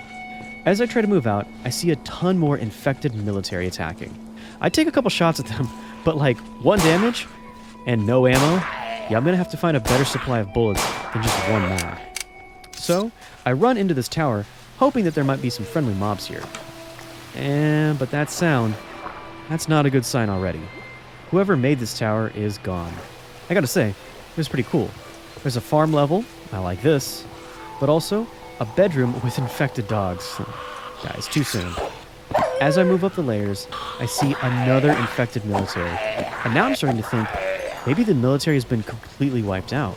As I try to move out, I see a ton more infected military attacking. I take a couple shots at them, but like 1 damage and no ammo, yeah, I'm gonna have to find a better supply of bullets than just 1 mag. So I run into this tower, hoping that there might be some friendly mobs here. But that sound, that's not a good sign already. Whoever made this tower is gone. I gotta say, it was pretty cool. There's a farm level, I like this, but also a bedroom with infected dogs. Guys, too soon. As I move up the layers, I see another infected military, and now I'm starting to think maybe the military has been completely wiped out.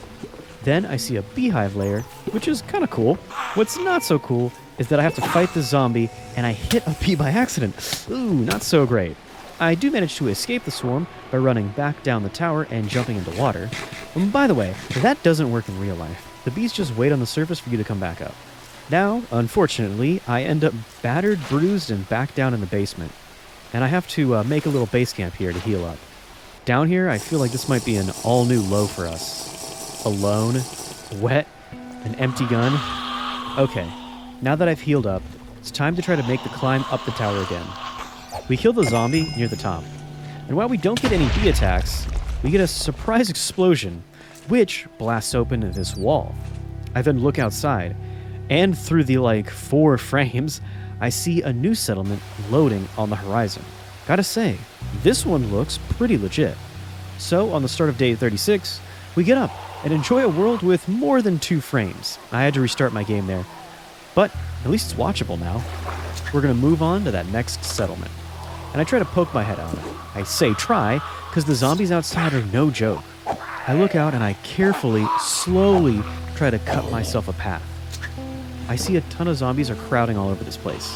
Then I see a beehive layer, which is kind of cool. What's not so cool is that I have to fight the zombie, and I hit a bee by accident. Ooh, not so great. I do manage to escape the swarm by running back down the tower and jumping into water. And by the way, that doesn't work in real life. The bees just wait on the surface for you to come back up. Now, unfortunately, I end up battered, bruised, and back down in the basement. And I have to make a little base camp here to heal up. Down here, I feel like this might be an all-new low for us. Alone, wet, an empty gun. Okay, now that I've healed up, it's time to try to make the climb up the tower again. We kill the zombie near the top. And while we don't get any bee attacks, we get a surprise explosion, which blasts open this wall. I then look outside, and through the 4 frames, I see a new settlement loading on the horizon. Gotta say, this one looks pretty legit. So on the start of day 36, we get up and enjoy a world with more than 2 frames. I had to restart my game there, but at least it's watchable now. We're gonna move on to that next settlement. And I try to poke my head out. I say try, because the zombies outside are no joke. I look out and I carefully, slowly try to cut myself a path. I see a ton of zombies are crowding all over this place.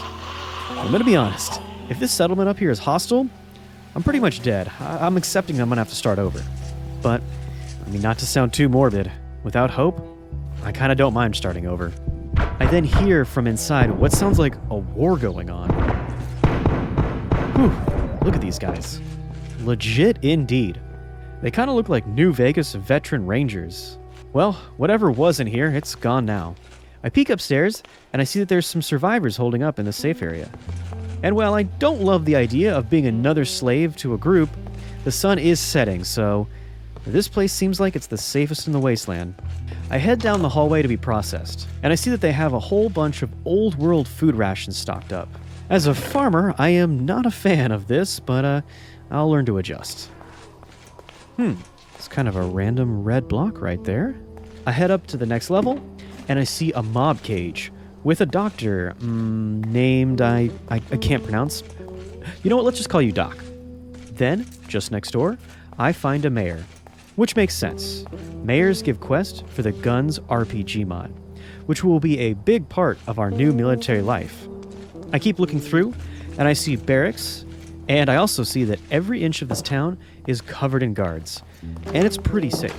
I'm gonna be honest, if this settlement up here is hostile, I'm pretty much dead. I'm accepting I'm gonna have to start over. But, not to sound too morbid, without hope, I kinda don't mind starting over. I then hear from inside what sounds like a war going on. Whew, look at these guys. Legit indeed. They kinda look like New Vegas veteran rangers. Well, whatever was in here, it's gone now. I peek upstairs, and I see that there's some survivors holding up in the safe area. And while I don't love the idea of being another slave to a group, the sun is setting, so This place seems like it's the safest in the wasteland. I head down the hallway to be processed, and I see that they have a whole bunch of old-world food rations stocked up. As a farmer, I am not a fan of this, but I'll learn to adjust. It's kind of a random red block right there. I head up to the next level, and I see a mob cage with a doctor named I can't pronounce. You know what, let's just call you Doc. Then, just next door, I find a mayor, which makes sense. Mayors give quests for the Guns RPG mod, which will be a big part of our new military life. I keep looking through, and I see barracks, and I also see that every inch of this town is covered in guards, and it's pretty safe.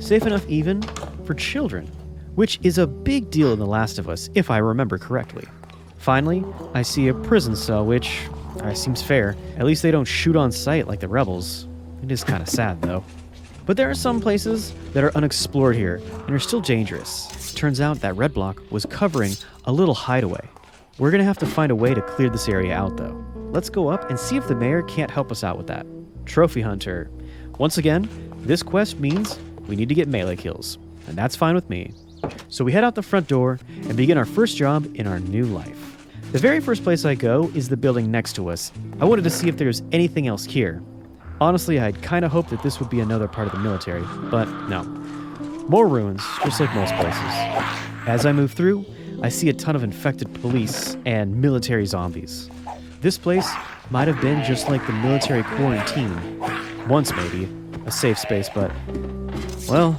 Safe enough even for children, which is a big deal in The Last of Us, if I remember correctly. Finally, I see a prison cell, which seems fair. At least they don't shoot on sight like the rebels. It is kind of sad, though. But there are some places that are unexplored here and are still dangerous. It turns out that red block was covering a little hideaway. We're going to have to find a way to clear this area out, though. Let's go up and see if the mayor can't help us out with that. Trophy Hunter. Once again, this quest means we need to get melee kills, and that's fine with me. So we head out the front door and begin our first job in our new life. The very first place I go is the building next to us. I wanted to see if there's anything else here. Honestly, I'd kind of hoped that this would be another part of the military, but no. More ruins, just like most places. As I move through, I see a ton of infected police and military zombies. This place might have been just like the military quarantine. Once maybe, a safe space, but, well,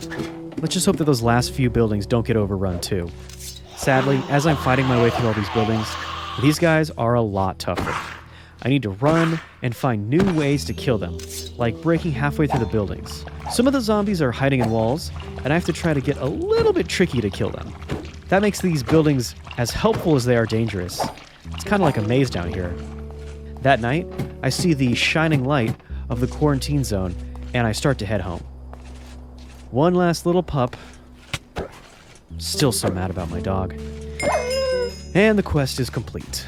let's just hope that those last few buildings don't get overrun too. Sadly, as I'm fighting my way through all these buildings, these guys are a lot tougher. I need to run and find new ways to kill them, like breaking halfway through the buildings. Some of the zombies are hiding in walls, and I have to try to get a little bit tricky to kill them. That makes these buildings as helpful as they are dangerous. It's kind of like a maze down here. That night, I see the shining light of the quarantine zone, and I start to head home. One last little pup. Still so mad about my dog. And the quest is complete.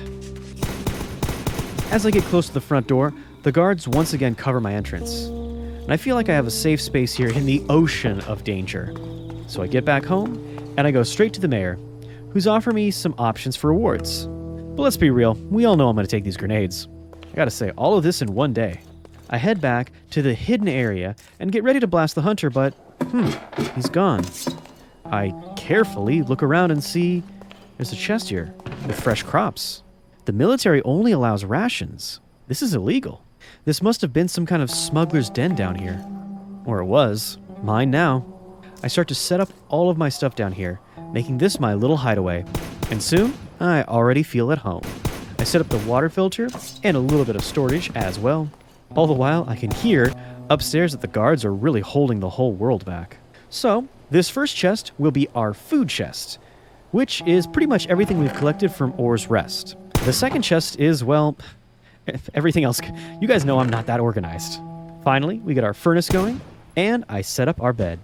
As I get close to the front door, the guards once again cover my entrance. And I feel like I have a safe space here in the ocean of danger. So I get back home, and I go straight to the mayor, who's offering me some options for rewards. But let's be real, we all know I'm going to take these grenades. I gotta say, all of this in one day. I head back to the hidden area and get ready to blast the hunter, but he's gone. I carefully look around and see there's a chest here with fresh crops. The military only allows rations. This is illegal. This must have been some kind of smuggler's den down here. Or it was. Mine now. I start to set up all of my stuff down here, making this my little hideaway. And soon, I already feel at home. I set up the water filter and a little bit of storage as well. All the while, I can hear upstairs that the guards are really holding the whole world back. So, this first chest will be our food chest, which is pretty much everything we've collected from Orr's Rest. The second chest is, well, everything else. You guys know I'm not that organized. Finally, we get our furnace going, and I set up our bed.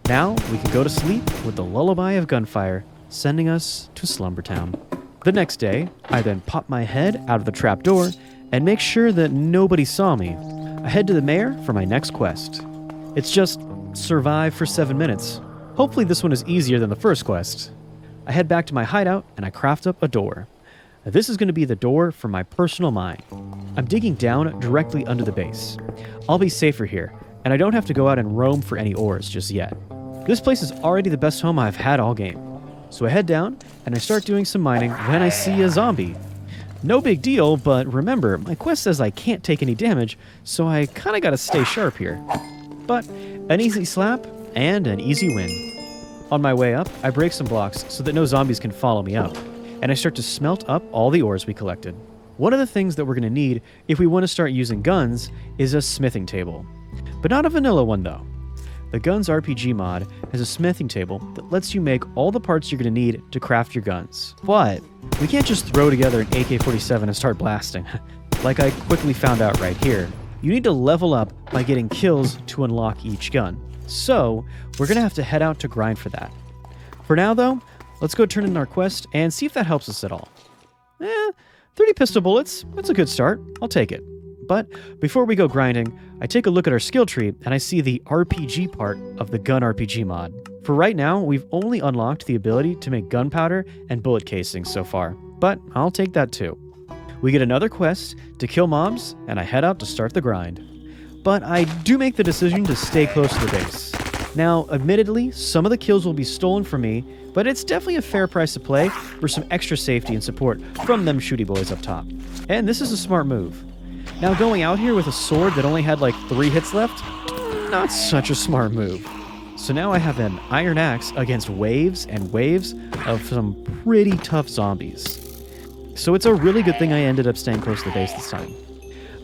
Now, we can go to sleep with the lullaby of gunfire, sending us to Slumber Town. The next day, I then pop my head out of the trapdoor and make sure that nobody saw me. I head to the mayor for my next quest. It's just survive for 7 minutes. Hopefully this one is easier than the first quest. I head back to my hideout and I craft up a door. This is going to be the door for my personal mine. I'm digging down directly under the base. I'll be safer here, and I don't have to go out and roam for any ores just yet. This place is already the best home I've had all game. So I head down and I start doing some mining when I see a zombie. No big deal, but remember, my quest says I can't take any damage, so I kind of got to stay sharp here. But an easy slap and an easy win. On my way up, I break some blocks so that no zombies can follow me up, and I start to smelt up all the ores we collected. One of the things that we're going to need if we want to start using guns is a smithing table. But not a vanilla one though. The Guns RPG mod has a smithing table that lets you make all the parts you're going to need to craft your guns. But we can't just throw together an AK-47 and start blasting. Like I quickly found out right here, you need to level up by getting kills to unlock each gun. So we're going to have to head out to grind for that. For now though, let's go turn in our quest and see if that helps us at all. 30 pistol bullets, that's a good start. I'll take it. But before we go grinding, I take a look at our skill tree and I see the RPG part of the gun RPG mod. For right now, we've only unlocked the ability to make gunpowder and bullet casings so far, but I'll take that too. We get another quest to kill mobs, and I head out to start the grind. But I do make the decision to stay close to the base. Now, admittedly, some of the kills will be stolen from me, but it's definitely a fair price to play for some extra safety and support from them shooty boys up top. And this is a smart move. Now, going out here with a sword that only had like 3 hits left, not such a smart move. So now I have an iron axe against waves and waves of some pretty tough zombies. So it's a really good thing I ended up staying close to the base this time.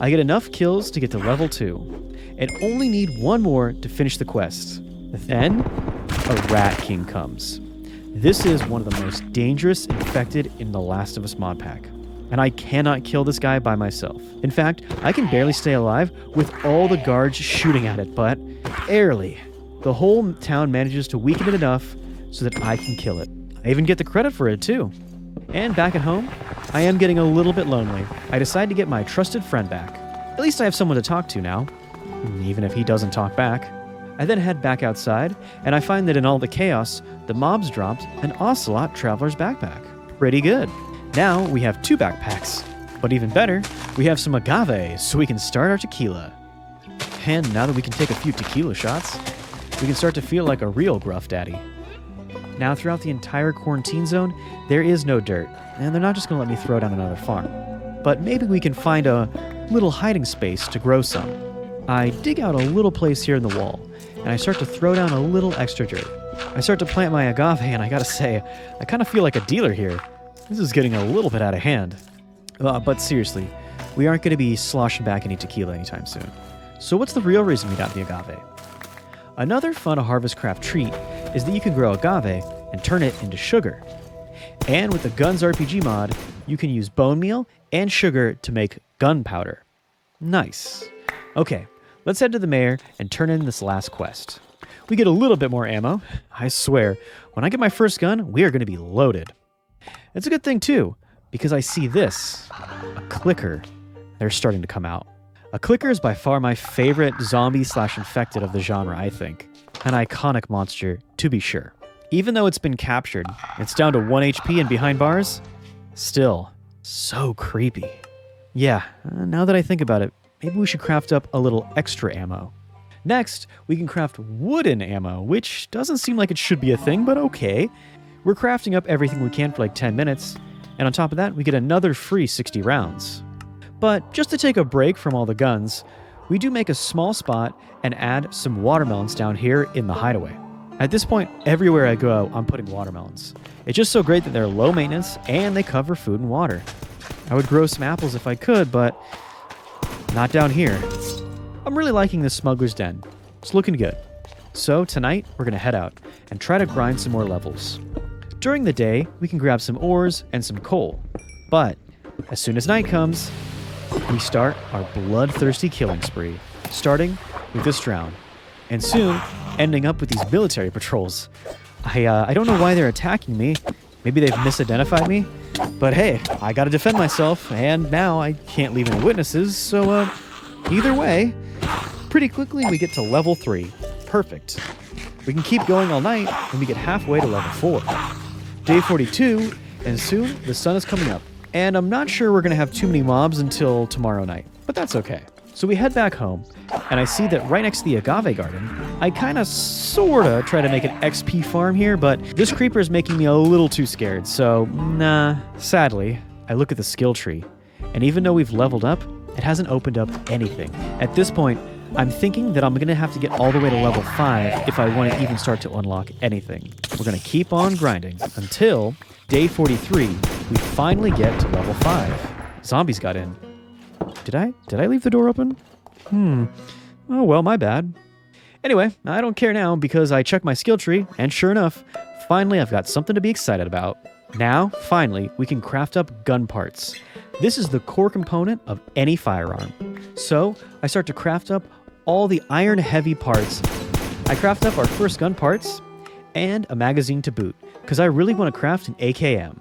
I get enough kills to get to level 2, and only need 1 more to finish the quest. Then, a Rat King comes. This is one of the most dangerous infected in the Last of Us mod pack, and I cannot kill this guy by myself. In fact, I can barely stay alive with all the guards shooting at it, but barely. The whole town manages to weaken it enough so that I can kill it. I even get the credit for it too. And back at home, I am getting a little bit lonely. I decide to get my trusted friend back. At least I have someone to talk to now, even if he doesn't talk back. I then head back outside, and I find that in all the chaos, the mobs dropped an Ocelot Traveler's backpack. Pretty good. Now we have 2 backpacks. But even better, we have some agave, so we can start our tequila. And now that we can take a few tequila shots, we can start to feel like a real gruff daddy. Now throughout the entire quarantine zone, there is no dirt, and they're not just going to let me throw down another farm. But maybe we can find a little hiding space to grow some. I dig out a little place here in the wall, and I start to throw down a little extra dirt. I start to plant my agave, and I gotta say, I kind of feel like a dealer here. This is getting a little bit out of hand. But seriously, we aren't going to be sloshing back any tequila anytime soon. So what's the real reason we got the agave? Another fun harvest craft treat is that you can grow agave and turn it into sugar. And with the Guns RPG mod, you can use bone meal and sugar to make gunpowder. Nice. Okay, let's head to the mayor and turn in this last quest. We get a little bit more ammo. I swear, when I get my first gun, we are going to be loaded. It's a good thing too, because I see this, a clicker. They're starting to come out. A clicker is by far my favorite zombie/infected of the genre, I think. An iconic monster, to be sure. Even though it's been captured, it's down to 1 HP and behind bars, still so creepy. Yeah, now that I think about it, maybe we should craft up a little extra ammo. Next, we can craft wooden ammo, which doesn't seem like it should be a thing, but okay. We're crafting up everything we can for like 10 minutes, and on top of that, we get another free 60 rounds. But just to take a break from all the guns, we do make a small spot and add some watermelons down here in the hideaway. At this point, everywhere I go, I'm putting watermelons. It's just so great that they're low maintenance and they cover food and water. I would grow some apples if I could, but not down here. I'm really liking this smuggler's den. It's looking good. So tonight, we're going to head out and try to grind some more levels. During the day, we can grab some ores and some coal. But as soon as night comes, we start our bloodthirsty killing spree, starting with this drown, and soon ending up with these military patrols. I don't know why they're attacking me. Maybe they've misidentified me. But hey, I gotta defend myself, and now I can't leave any witnesses, so either way, pretty quickly we get to level 3. Perfect. We can keep going all night, and we get halfway to level 4. Day 42, and soon the sun is coming up. And I'm not sure we're going to have too many mobs until tomorrow night, but that's okay. So we head back home, and I see that right next to the agave garden, I kind of sorta try to make an XP farm here, but this creeper is making me a little too scared, so nah. Sadly, I look at the skill tree, and even though we've leveled up, it hasn't opened up anything. At this point, I'm thinking that I'm going to have to get all the way to level 5 if I want to even start to unlock anything. We're going to keep on grinding until day 43, we finally get to level 5. Zombies got in. Did I leave the door open? Oh well, my bad. Anyway, I don't care now because I checked my skill tree, and sure enough, finally I've got something to be excited about. Now, finally, we can craft up gun parts. This is the core component of any firearm. So, I start to craft up all the iron-heavy parts. I craft up our first gun parts, and a magazine to boot, because I really want to craft an AKM.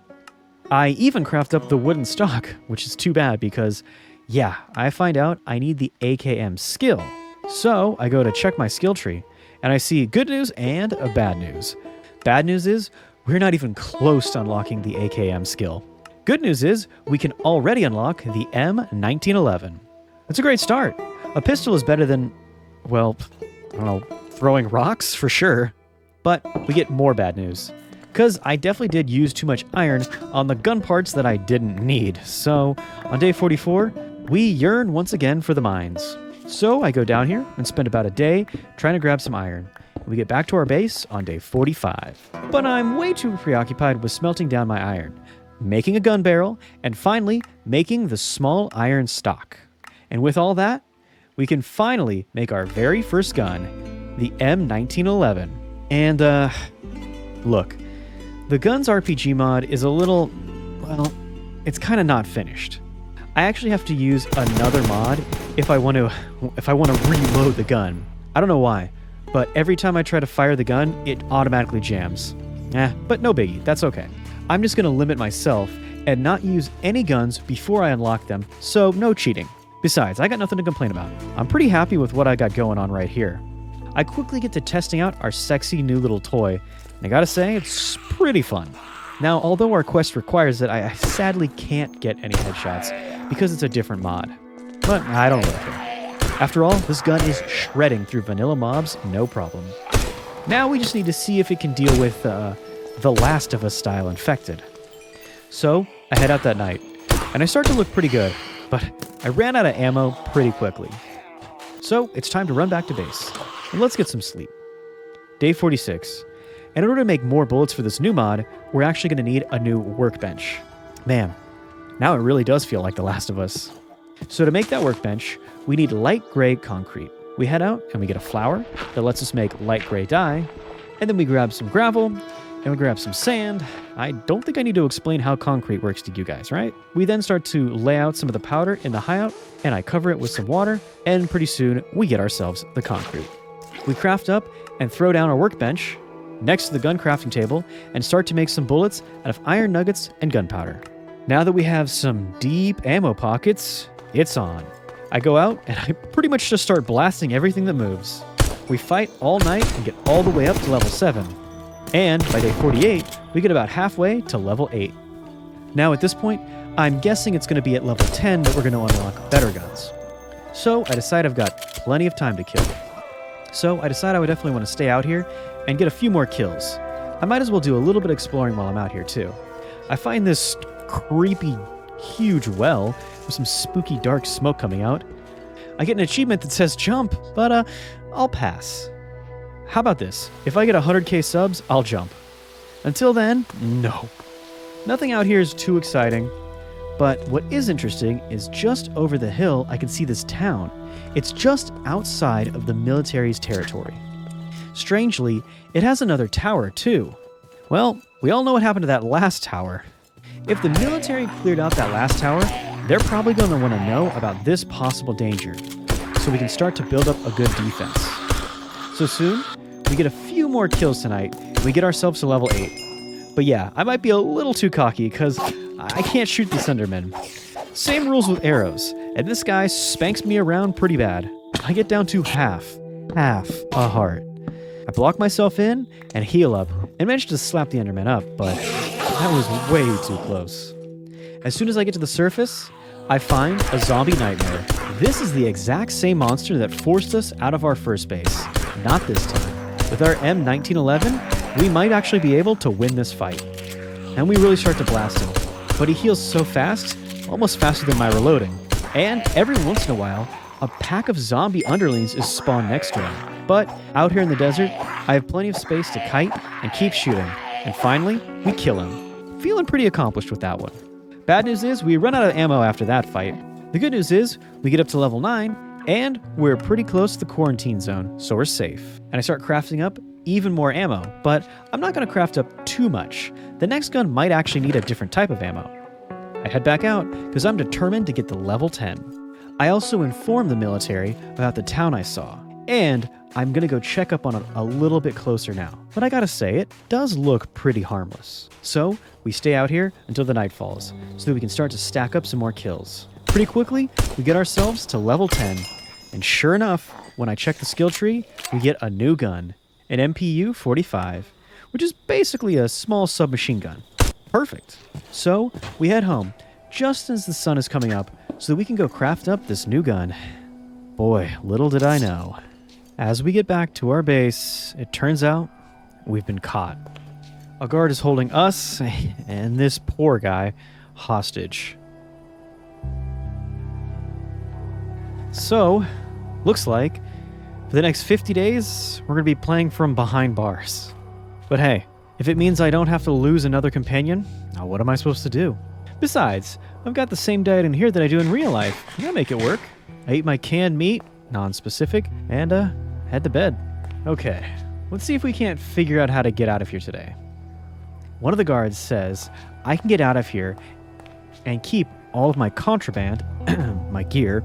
I even craft up the wooden stock, which is too bad because Yeah, I find out I need the AKM skill. So I go to check my skill tree, and I see good news and a bad news. Bad news is we're not even close to unlocking the AKM skill. Good news is we can already unlock the M1911. That's a great start. A pistol is better than, well, I don't know, throwing rocks for sure. But we get more bad news. Because I definitely did use too much iron on the gun parts that I didn't need. So on day 44, we yearn once again for the mines. So I go down here and spend about a day trying to grab some iron. We get back to our base on day 45. But I'm way too preoccupied with smelting down my iron, making a gun barrel, and finally making the small iron stock. And with all that, we can finally make our very first gun, the M1911. And, look, the Guns RPG mod is a little, well, it's kind of not finished. I actually have to use another mod if I want to reload the gun. I don't know why, but every time I try to fire the gun, it automatically jams. But no biggie, that's okay. I'm just going to limit myself and not use any guns before I unlock them, so no cheating. Besides, I got nothing to complain about. I'm pretty happy with what I got going on right here. I quickly get to testing out our sexy new little toy, and I gotta say, it's pretty fun. Now, although our quest requires it, I sadly can't get any headshots because it's a different mod. But I don't really care. After all, this gun is shredding through vanilla mobs, no problem. Now we just need to see if it can deal with the Last of Us style infected. So, I head out that night, and I start to look pretty good, but I ran out of ammo pretty quickly. So, it's time to run back to base, and let's get some sleep. Day 46. And in order to make more bullets for this new mod, we're actually going to need a new workbench. Man, now it really does feel like The Last of Us. So to make that workbench, we need light gray concrete. We head out and we get a flour that lets us make light gray dye, and then we grab some gravel, and we grab some sand. I don't think I need to explain how concrete works to you guys, right? We then start to lay out some of the powder in the hideout, and I cover it with some water, and pretty soon we get ourselves the concrete. We craft up and throw down our workbench next to the gun crafting table and start to make some bullets out of iron nuggets and gunpowder. Now that we have some deep ammo pockets, it's on. I go out and I pretty much just start blasting everything that moves. We fight all night and get all the way up to level 7. And by day 48, we get about halfway to level 8. Now at this point, I'm guessing it's going to be at level 10 that we're going to unlock better guns. So I decide I've got plenty of time to kill. So I decide I would definitely want to stay out here and get a few more kills. I might as well do a little bit of exploring while I'm out here too. I find this creepy, huge well with some spooky dark smoke coming out. I get an achievement that says jump, but I'll pass. How about this? If I get 100k subs, I'll jump. Until then, no. Nothing out here is too exciting, but what is interesting is just over the hill I can see this town. It's just outside of the military's territory. Strangely, it has another tower too. Well, we all know what happened to that last tower. If the military cleared out that last tower, they're probably going to want to know about this possible danger, so we can start to build up a good defense. So soon, we get a few more kills tonight, and we get ourselves to level 8. But yeah, I might be a little too cocky because I can't shoot the Endermen. Same rules with arrows, and this guy spanks me around pretty bad. I get down to half a heart. I block myself in and heal up and manage to slap the Enderman up, but that was way too close. As soon as I get to the surface, I find a zombie nightmare. This is the exact same monster that forced us out of our first base. Not this time. With our M1911, we might actually be able to win this fight. And we really start to blast him. But he heals so fast, almost faster than my reloading. And every once in a while, a pack of zombie underlings is spawned next to him. But out here in the desert, I have plenty of space to kite and keep shooting. And finally, we kill him. Feeling pretty accomplished with that one. Bad news is we run out of ammo after that fight. The good news is we get up to level 9 and we're pretty close to the quarantine zone, so we're safe. And I start crafting up even more ammo, but I'm not going to craft up too much. The next gun might actually need a different type of ammo. I head back out because I'm determined to get to level 10. I also inform the military about the town I saw, and I'm going to go check up on it a little bit closer now. But I gotta say, it does look pretty harmless. So we stay out here until the night falls, so that we can start to stack up some more kills. Pretty quickly, we get ourselves to level 10. And sure enough, when I check the skill tree, we get a new gun, an MPU-45, which is basically a small submachine gun. Perfect. So we head home just as the sun is coming up so that we can go craft up this new gun. Boy, little did I know. As we get back to our base, it turns out we've been caught. A guard is holding us and this poor guy hostage. So, looks like for the next 50 days, we're going to be playing from behind bars. But hey, if it means I don't have to lose another companion, now what am I supposed to do? Besides, I've got the same diet in here that I do in real life. I'll make it work. I eat my canned meat, non-specific, and head to bed. Okay, let's see if we can't figure out how to get out of here today. One of the guards says I can get out of here and keep all of my contraband, my gear,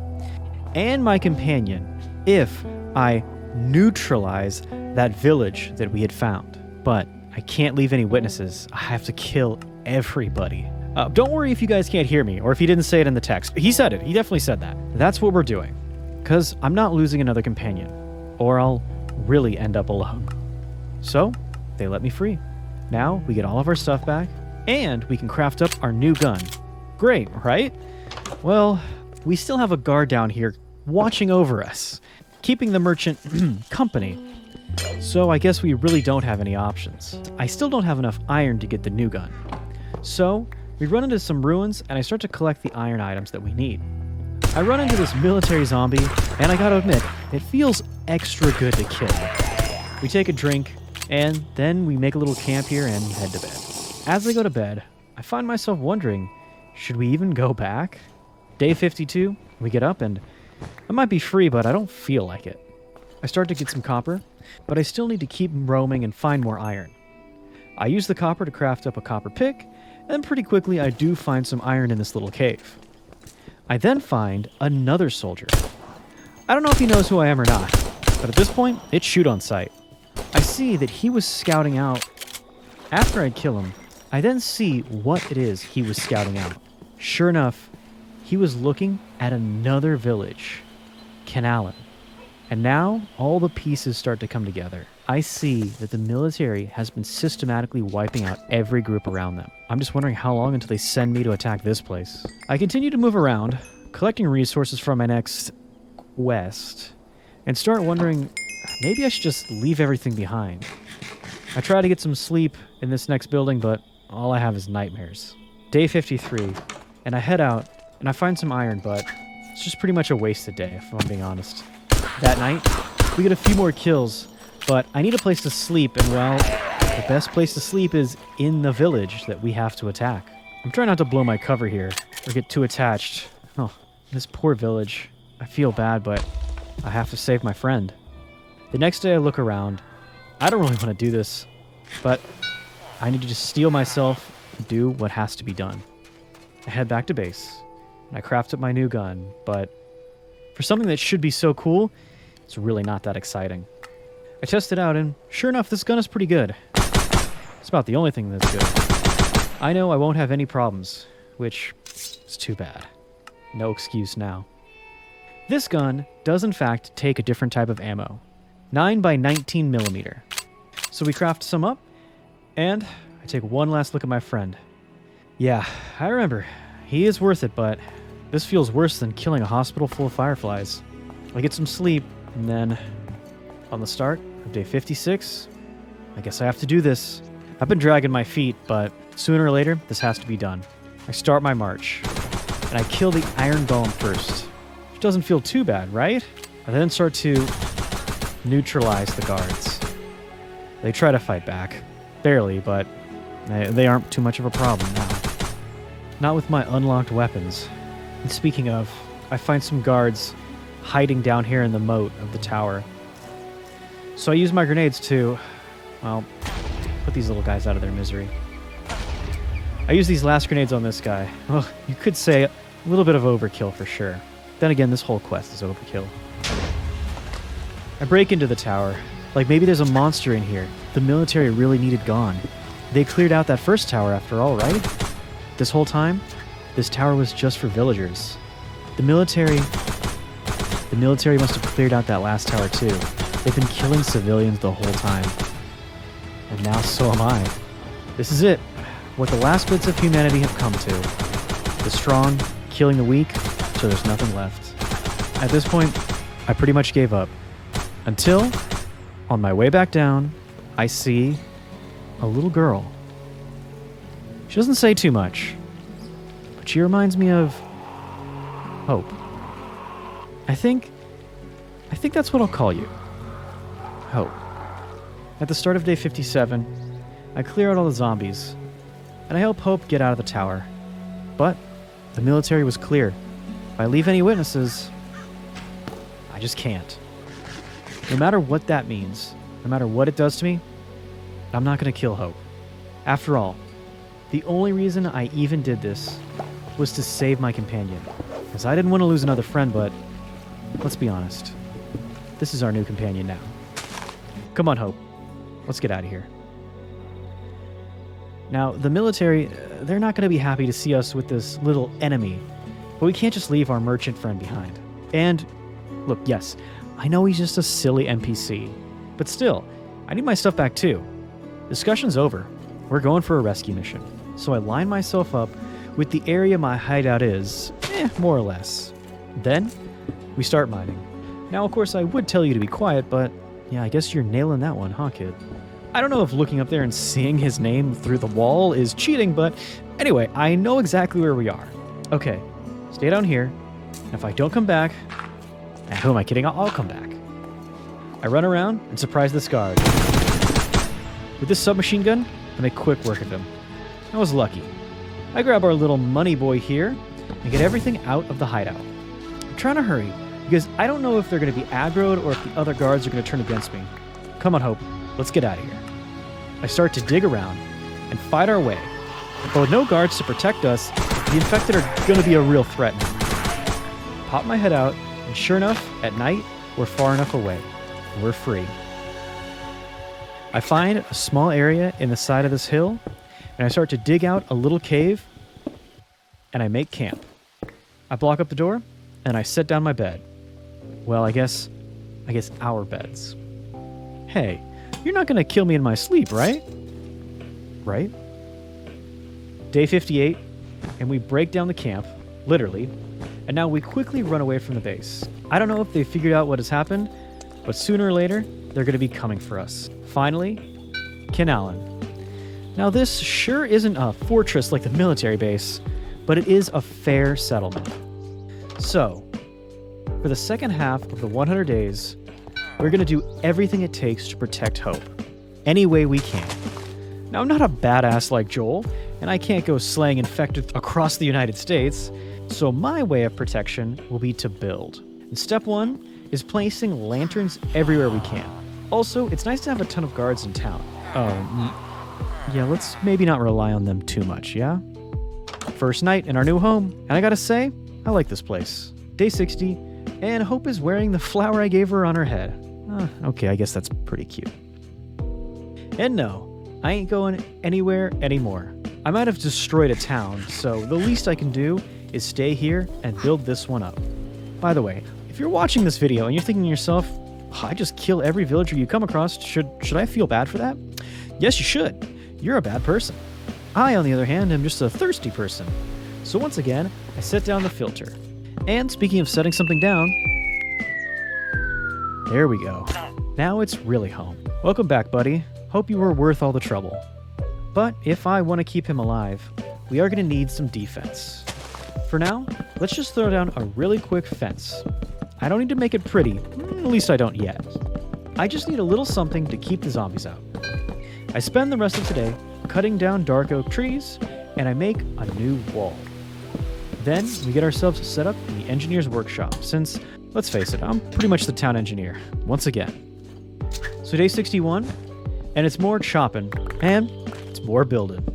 and my companion if I neutralize that village that we had found. But I can't leave any witnesses. I have to kill everybody. Don't worry if you guys can't hear me or if he didn't say it in the text. He said it. He definitely said that. That's what we're doing. Because I'm not losing another companion, or I'll really end up alone. So, they let me free. Now, we get all of our stuff back, and we can craft up our new gun. Great, right? Well, we still have a guard down here watching over us, keeping the merchant company. So I guess we really don't have any options. I still don't have enough iron to get the new gun. So, we run into some ruins, and I start to collect the iron items that we need. I run into this military zombie, and I gotta admit, it feels extra good to kill. We take a drink, and then we make a little camp here and head to bed. As I go to bed, I find myself wondering, should we even go back? Day 52, we get up, and I might be free, but I don't feel like it. I start to get some copper, but I still need to keep roaming and find more iron. I use the copper to craft up a copper pick, and pretty quickly I do find some iron in this little cave. I then find another soldier. I don't know if he knows who I am or not, but at this point, it's shoot on sight. I see that he was scouting out. After I kill him, I then see what it is he was scouting out. Sure enough, he was looking at another village, Canalen. And now, all the pieces start to come together. I see that the military has been systematically wiping out every group around them. I'm just wondering how long until they send me to attack this place. I continue to move around, collecting resources for my next quest, and start wondering, maybe I should just leave everything behind. I try to get some sleep in this next building, but all I have is nightmares. Day 53, and I head out, and I find some iron, but it's just pretty much a wasted day, if I'm being honest. That night, we get a few more kills, but I need a place to sleep, and well, the best place to sleep is in the village that we have to attack. I'm trying not to blow my cover here, or get too attached. Oh, this poor village. I feel bad, but I have to save my friend. The next day I look around. I don't really want to do this, but I need to just steel myself and do what has to be done. I head back to base, and I craft up my new gun, but for something that should be so cool, it's really not that exciting. I test it out, and sure enough, this gun is pretty good. It's about the only thing that's good. I know I won't have any problems, which is too bad. No excuse now. This gun does in fact take a different type of ammo, 9x19mm. So we craft some up, and I take one last look at my friend. Yeah, I remember. He is worth it, but this feels worse than killing a hospital full of fireflies. I get some sleep, and then on the start of day 56, I guess I have to do this. I've been dragging my feet, but sooner or later, this has to be done. I start my march, and I kill the iron golem first, which doesn't feel too bad, right? I then start to neutralize the guards. They try to fight back. Barely, but they aren't too much of a problem now. Not with my unlocked weapons. And speaking of, I find some guards hiding down here in the moat of the tower. So I use my grenades to, well, put these little guys out of their misery. I use these last grenades on this guy. Well, you could say a little bit of overkill for sure. Then again, this whole quest is overkill. I break into the tower. Like maybe there's a monster in here. The military really needed gone. They cleared out that first tower after all, right? This whole time, this tower was just for villagers. The military must have cleared out that last tower too. They've been killing civilians the whole time. And now so am I. This is it. What the last bits of humanity have come to. The strong killing the weak, so there's nothing left. At this point, I pretty much gave up. Until, on my way back down, I see a little girl. She doesn't say too much, but she reminds me of Hope. I think that's what I'll call you. Hope. At the start of day 57, I clear out all the zombies, and I help Hope get out of the tower. But the military was clear. If I leave any witnesses, I just can't. No matter what that means, no matter what it does to me, I'm not going to kill Hope. After all, the only reason I even did this was to save my companion. Because I didn't want to lose another friend, but let's be honest. This is our new companion now. Come on, Hope. Let's get out of here. Now, the military, they're not going to be happy to see us with this little enemy. But we can't just leave our merchant friend behind. And, look, yes, I know he's just a silly NPC. But still, I need my stuff back too. Discussion's over. We're going for a rescue mission. So I line myself up with the area my hideout is, more or less. Then, we start mining. Now, of course, I would tell you to be quiet, but yeah, I guess you're nailing that one, huh, kid? I don't know if looking up there and seeing his name through the wall is cheating, but anyway, I know exactly where we are. Okay, stay down here, and if I don't come back, and who am I kidding? I'll come back. I run around and surprise this guard. With this submachine gun, I make quick work of him. I was lucky. I grab our little money boy here and get everything out of the hideout. I'm trying to hurry, because I don't know if they're going to be aggroed or if the other guards are going to turn against me. Come on, Hope. Let's get out of here. I start to dig around and fight our way. But with no guards to protect us, the infected are going to be a real threat. Pop my head out, and sure enough, at night, we're far enough away. We're free. I find a small area in the side of this hill, and I start to dig out a little cave, and I make camp. I block up the door, and I set down my bed. Well, I guess our beds. Hey, you're not going to kill me in my sleep, right? Right? Day 58, and we break down the camp, literally, and now we quickly run away from the base. I don't know if they figured out what has happened, but sooner or later, they're going to be coming for us. Finally, Kinalan. Now this sure isn't a fortress like the military base, but it is a fair settlement. So, for the second half of the 100 days, we're going to do everything it takes to protect Hope, any way we can. Now, I'm not a badass like Joel, and I can't go slaying infected across the United States, so my way of protection will be to build. And step one is placing lanterns everywhere we can. Also, it's nice to have a ton of guards in town. Yeah, let's maybe not rely on them too much, yeah? First night in our new home, and I gotta say, I like this place. Day 60, and Hope is wearing the flower I gave her on her head. Okay, I guess that's pretty cute. And no, I ain't going anywhere anymore. I might have destroyed a town, so the least I can do is stay here and build this one up. By the way, if you're watching this video and you're thinking to yourself, I just kill every villager you come across, should I feel bad for that? Yes, you should. You're a bad person. I, on the other hand, am just a thirsty person. So once again, I set down the filter. And speaking of setting something down, there we go. Now it's really home. Welcome back, buddy. Hope you were worth all the trouble. But if I want to keep him alive, we are going to need some defense. For now, let's just throw down a really quick fence. I don't need to make it pretty, at least I don't yet. I just need a little something to keep the zombies out. I spend the rest of today cutting down dark oak trees, and I make a new wall. Then we get ourselves set up in the engineer's workshop, since, let's face it, I'm pretty much the town engineer, once again. So day 61, and it's more chopping, and it's more building.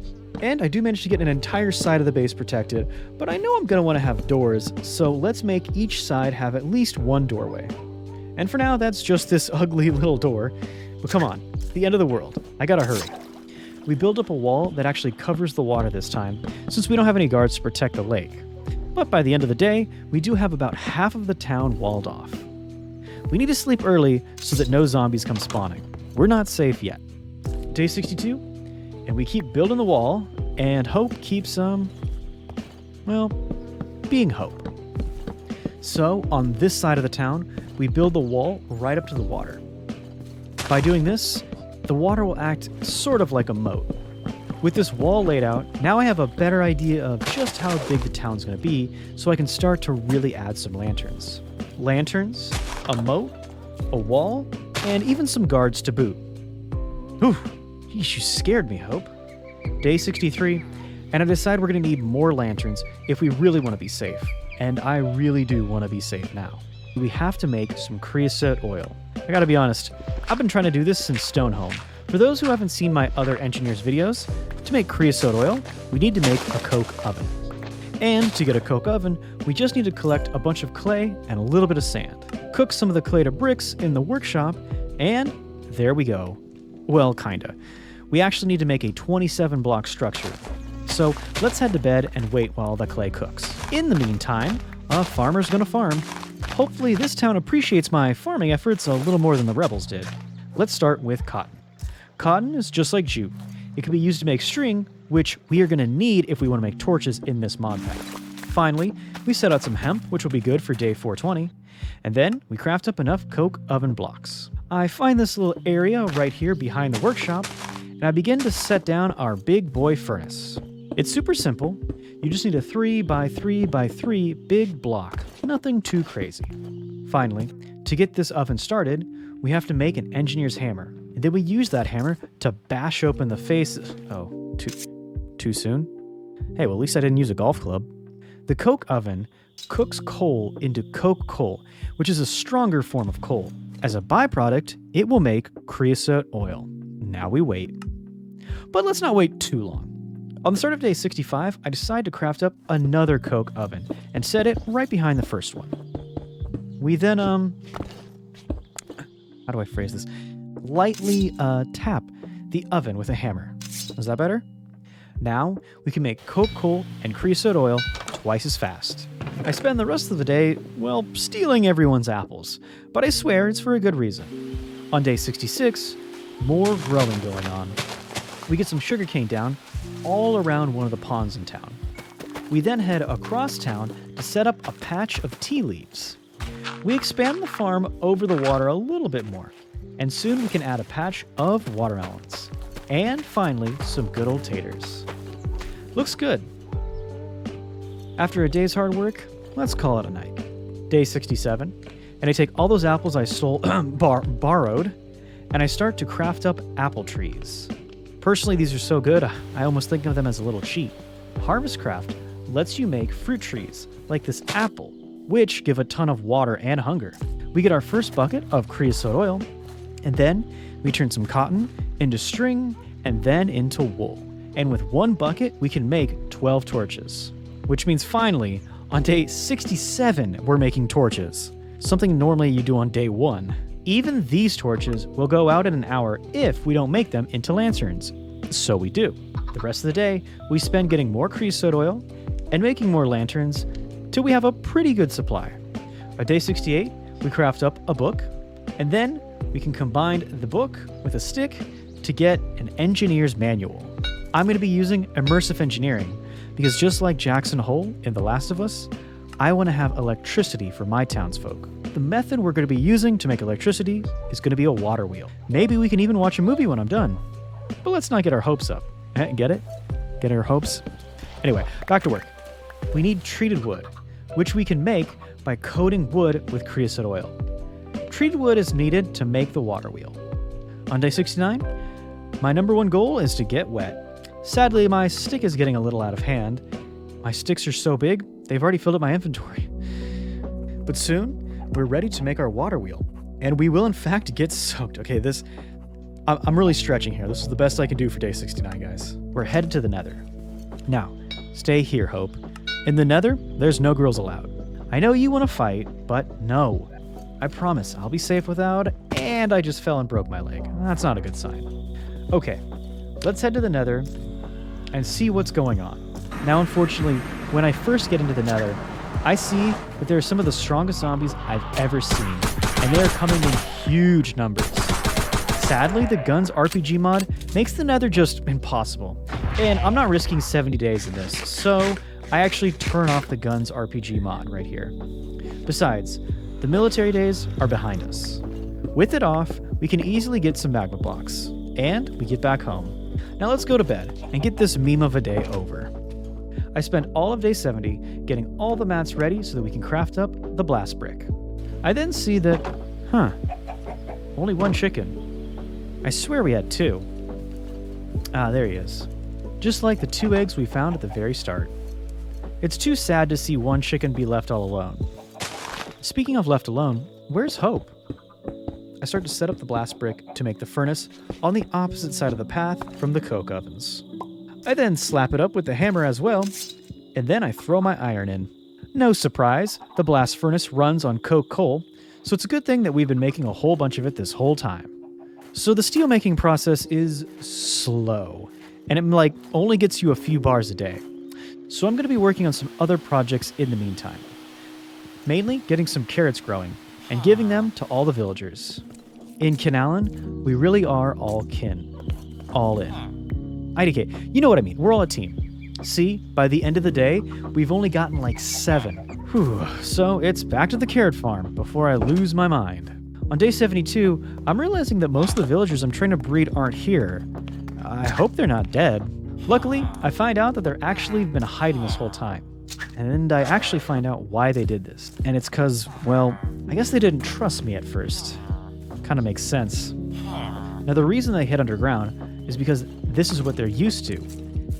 And I do manage to get an entire side of the base protected, but I know I'm going to want to have doors, so let's make each side have at least one doorway. And for now, that's just this ugly little door. But come on, the end of the world. I gotta hurry. We build up a wall that actually covers the water this time, since we don't have any guards to protect the lake. But by the end of the day, we do have about half of the town walled off. We need to sleep early so that no zombies come spawning. We're not safe yet. Day 62, and we keep building the wall, and hope keeps, well, being hope. So, on this side of the town, we build the wall right up to the water. By doing this, the water will act sort of like a moat. With this wall laid out, now I have a better idea of just how big the town's going to be, so I can start to really add some lanterns. Lanterns, a moat, a wall, and even some guards to boot. Whew, yeesh, you scared me, Hope. Day 63, and I decide we're going to need more lanterns if we really want to be safe. And I really do want to be safe now. We have to make some creosote oil. I gotta be honest, I've been trying to do this since Stonehome. For those who haven't seen my other engineers' videos, to make creosote oil, we need to make a coke oven. And to get a coke oven, we just need to collect a bunch of clay and a little bit of sand. Cook some of the clay to bricks in the workshop, and there we go. Well, kinda. We actually need to make a 27-block structure. So let's head to bed and wait while the clay cooks. In the meantime, a farmer's gonna farm. Hopefully this town appreciates my farming efforts a little more than the rebels did. Let's start with cotton. Cotton is just like jute. It can be used to make string, which we are gonna need if we wanna make torches in this mod pack. Finally, we set out some hemp, which will be good for day 420. And then we craft up enough coke oven blocks. I find this little area right here behind the workshop, and I begin to set down our big boy furnace. It's super simple. You just need a 3x3x3 big block. Nothing too crazy. Finally, to get this oven started, we have to make an engineer's hammer. And then we use that hammer to bash open the faces. Oh, too soon? Hey, well, at least I didn't use a golf club. The coke oven cooks coal into coke coal, which is a stronger form of coal. As a byproduct, it will make creosote oil. Now we wait. But let's not wait too long. On the start of day 65, I decide to craft up another coke oven and set it right behind the first one. We then, how do I phrase this? Lightly, tap the oven with a hammer. Is that better? Now, we can make coke coal and creosote oil twice as fast. I spend the rest of the day, well, stealing everyone's apples, but I swear it's for a good reason. On day 66, more growing going on. We get some sugarcane down all around one of the ponds in town. We then head across town to set up a patch of tea leaves. We expand the farm over the water a little bit more, and soon we can add a patch of watermelons. And finally, some good old taters. Looks good. After a day's hard work, let's call it a night. Day 67, and I take all those apples I stole, borrowed, and I start to craft up apple trees. Personally, these are so good, I almost think of them as a little cheat. Harvestcraft lets you make fruit trees, like this apple, which give a ton of water and hunger. We get our first bucket of creosote oil, and then we turn some cotton into string, and then into wool. And with one bucket, we can make 12 torches. Which means finally, on day 67, we're making torches. Something normally you do on day 1. Even these torches will go out in an hour if we don't make them into lanterns. So we do. The rest of the day, we spend getting more creosote oil and making more lanterns till we have a pretty good supply. By day 68, we craft up a book, and then we can combine the book with a stick to get an engineer's manual. I'm going to be using immersive engineering because just like Jackson Hole in The Last of Us, I want to have electricity for my townsfolk. The method we're going to be using to make electricity is going to be a water wheel. Maybe we can even watch a movie when I'm done. But let's not get our hopes up. Get it? Get our hopes? Anyway, back to work. We need treated wood, which we can make by coating wood with creosote oil. Treated wood is needed to make the water wheel. On day 69, my number one goal is to get wet. Sadly, my stick is getting a little out of hand. My sticks are so big, they've already filled up my inventory. But soon, we're ready to make our water wheel. And we will in fact get soaked. Okay, I'm really stretching here. This is the best I can do for day 69, guys. We're headed to the nether. Now, stay here, Hope. In the nether, there's no girls allowed. I know you want to fight, but no. I promise I'll be safe without, and I just fell and broke my leg. That's not a good sign. Okay, let's head to the nether and see what's going on. Now, unfortunately, when I first get into the Nether, I see that there are some of the strongest zombies I've ever seen, and they are coming in huge numbers. Sadly, the Guns RPG mod makes the Nether just impossible, and I'm not risking 70 days in this, so I actually turn off the Guns RPG mod right here. Besides, the military days are behind us. With it off, we can easily get some magma blocks, and we get back home. Now let's go to bed and get this meme of a day over. I spent all of day 70 getting all the mats ready so that we can craft up the blast brick. I then see that, only one chicken. I swear we had two. Ah, there he is. Just like the 2 eggs we found at the very start. It's too sad to see one chicken be left all alone. Speaking of left alone, where's Hope? I start to set up the blast brick to make the furnace on the opposite side of the path from the coke ovens. I then slap it up with the hammer as well, and then I throw my iron in. No surprise, the blast furnace runs on coke coal, so it's a good thing that we've been making a whole bunch of it this whole time. So the steel making process is slow, and it only gets you a few bars a day. So I'm going to be working on some other projects in the meantime. Mainly getting some carrots growing, and giving them to all the villagers. In Kinalan, we really are all kin. All in. IDK, you know what I mean, we're all a team. See, by the end of the day, we've only gotten like 7. Whew, so it's back to the carrot farm before I lose my mind. On day 72, I'm realizing that most of the villagers I'm trying to breed aren't here. I hope they're not dead. Luckily, I find out that they're actually been hiding this whole time. And I actually find out why they did this. And it's because, well, I guess they didn't trust me at first. Kind of makes sense. Now the reason they hid underground is because this is what they're used to.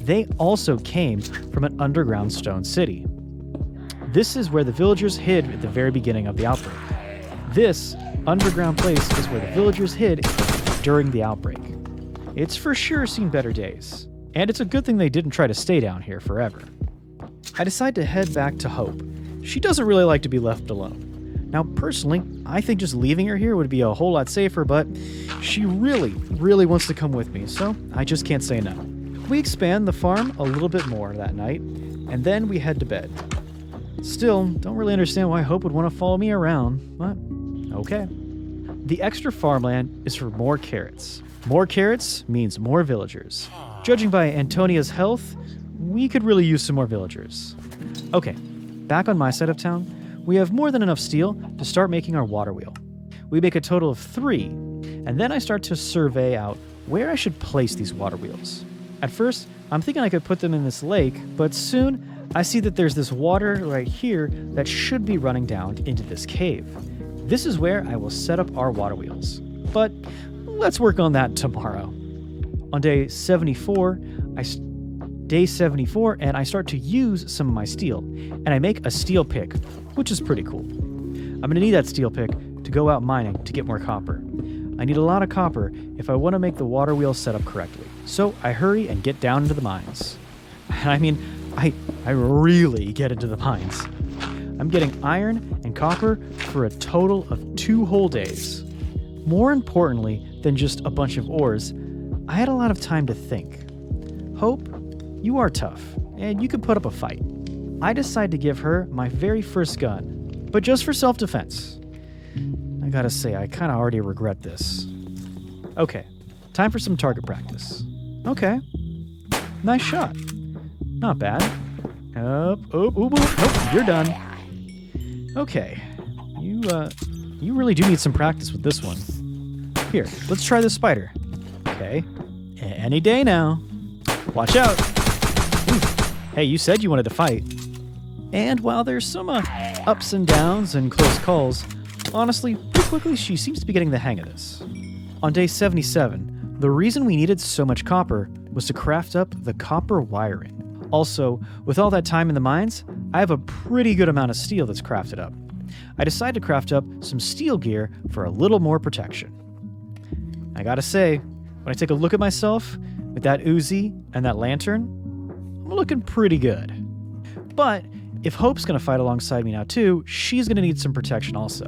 They also came from an underground stone city. This is where the villagers hid at the very beginning of the outbreak. This underground place is where the villagers hid during the outbreak. It's for sure seen better days, and it's a good thing they didn't try to stay down here forever. I decide to head back to Hope. She doesn't really like to be left alone. Now, personally, I think just leaving her here would be a whole lot safer, but she really wants to come with me, so I just can't say no. We expand the farm a little bit more that night, and then we head to bed. Still, don't really understand why Hope would want to follow me around, but okay. The extra farmland is for more carrots. More carrots means more villagers. Judging by Antonia's health, we could really use some more villagers. Okay, back on my side of town, we have more than enough steel to start making our water wheel. We make a total of 3, and then I start to survey out where I should place these water wheels. At first, I'm thinking I could put them in this lake, but soon I see that there's this water right here that should be running down into this cave. This is where I will set up our water wheels. But let's work on that tomorrow. On day 74, and I start to use some of my steel, and I make a steel pick, which is pretty cool. I'm going to need that steel pick to go out mining to get more copper. I need a lot of copper if I want to make the water wheel set up correctly, so I hurry and get down into the mines. I mean, I really get into the mines. I'm getting iron and copper for a total of 2 whole days. More importantly than just a bunch of ores, I had a lot of time to think. Hope, you are tough, and you can put up a fight. I decide to give her my very first gun, but just for self-defense. I gotta say, I kinda already regret this. Okay, time for some target practice. Okay, nice shot. Not bad. Nope, you're done. Okay, you really do need some practice with this one. Here, let's try this spider. Okay, any day now. Watch out. Ooh. Hey, you said you wanted to fight. And while there's some ups and downs and close calls, honestly, pretty quickly she seems to be getting the hang of this. On day 77, the reason we needed so much copper was to craft up the copper wiring. Also, with all that time in the mines, I have a pretty good amount of steel that's crafted up. I decide to craft up some steel gear for a little more protection. I gotta say, when I take a look at myself with that Uzi and that lantern, I'm looking pretty good. But if Hope's gonna fight alongside me now too, she's gonna need some protection also.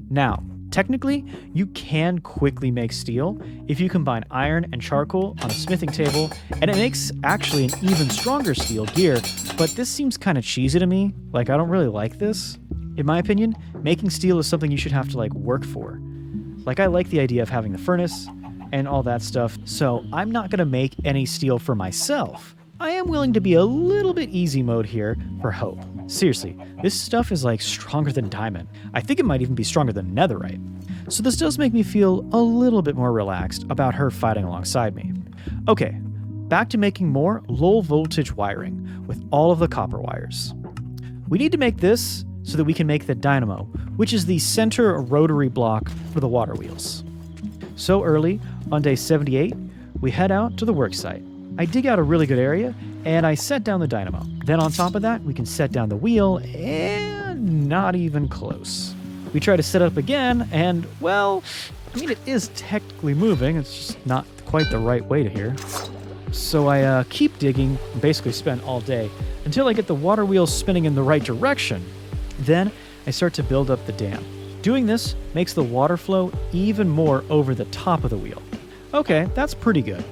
Now, Technically, you can quickly make steel if you combine iron and charcoal on a smithing table, and it makes actually an even stronger steel gear, but this seems kind of cheesy to me. Like, I don't really like this. In my opinion, making steel is something you should have to, like, work for. Like, I like the idea of having the furnace and all that stuff, so I'm not going to make any steel for myself. I am willing to be a little bit easy mode here for Hope. Seriously, this stuff is like stronger than diamond. I think it might even be stronger than netherite. So this does make me feel a little bit more relaxed about her fighting alongside me. Okay, back to making more low voltage wiring with all of the copper wires. We need to make this so that we can make the dynamo, which is the center rotary block for the water wheels. So early, on day 78, we head out to the worksite. I dig out a really good area, and I set down the dynamo. Then on top of that, we can set down the wheel, and not even close. We try to set it up again, and, well, I mean, it is technically moving. It's just not quite the right way to here. So I keep digging, and basically spend all day, until I get the water wheels spinning in the right direction. Then I start to build up the dam. Doing this makes the water flow even more over the top of the wheel. Okay, that's pretty good.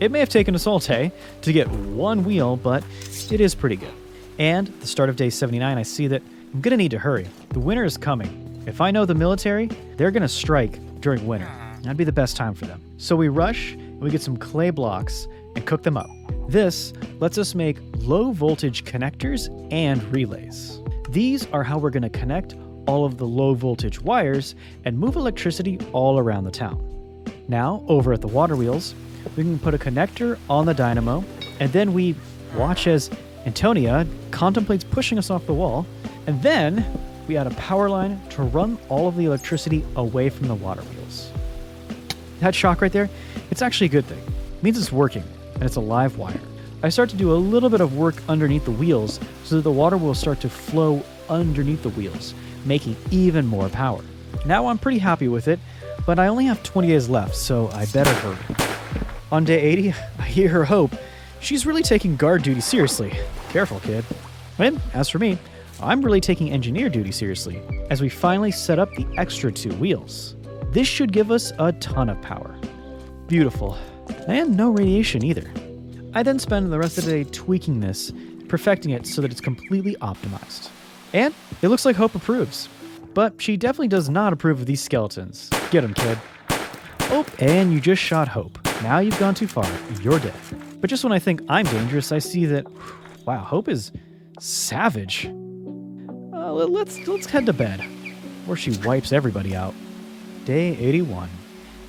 It may have taken us all day to get one wheel, but it is pretty good. And at the start of day 79, I see that I'm going to need to hurry. The winter is coming. If I know the military, they're going to strike during winter. That'd be the best time for them. So we rush, and we get some clay blocks and cook them up. This lets us make low voltage connectors and relays. These are how we're going to connect all of the low voltage wires and move electricity all around the town. Now, over at the water wheels, we can put a connector on the dynamo, and then we watch as Antonia contemplates pushing us off the wall, and then we add a power line to run all of the electricity away from the water wheels. That shock right there, it's actually a good thing. It means it's working, and it's a live wire. I start to do a little bit of work underneath the wheels so that the water will start to flow underneath the wheels, making even more power. Now I'm pretty happy with it, but I only have 20 days left, so I better hurry. On day 80, I hear her Hope. She's really taking guard duty seriously. Careful, kid. And as for me, I'm really taking engineer duty seriously, as we finally set up the extra 2 wheels. This should give us a ton of power. Beautiful. And no radiation either. I then spend the rest of the day tweaking this, perfecting it so that it's completely optimized. And it looks like Hope approves. But she definitely does not approve of these skeletons. Get him, kid. Oh, and you just shot Hope. Now you've gone too far. You're dead. But just when I think I'm dangerous, I see that, wow, Hope is savage. Let's head to bed, where she wipes everybody out. Day 81.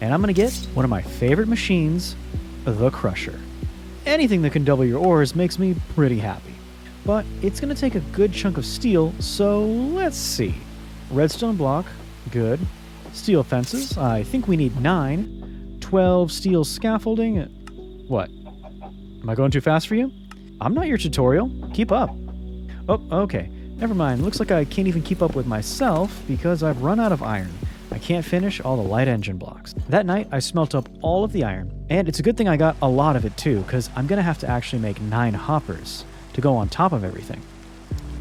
And I'm going to get one of my favorite machines, the Crusher. Anything that can double your ores makes me pretty happy. But it's going to take a good chunk of steel, so let's see. Redstone block, good. Steel fences, I think we need 9. 12 steel scaffolding. What? Am I going too fast for you? I'm not your tutorial. Keep up. Oh, okay. Never mind. Looks like I can't even keep up with myself because I've run out of iron. I can't finish all the light engine blocks. That night, I smelt up all of the iron. And it's a good thing I got a lot of it too, because I'm going to have to actually make 9 hoppers to go on top of everything.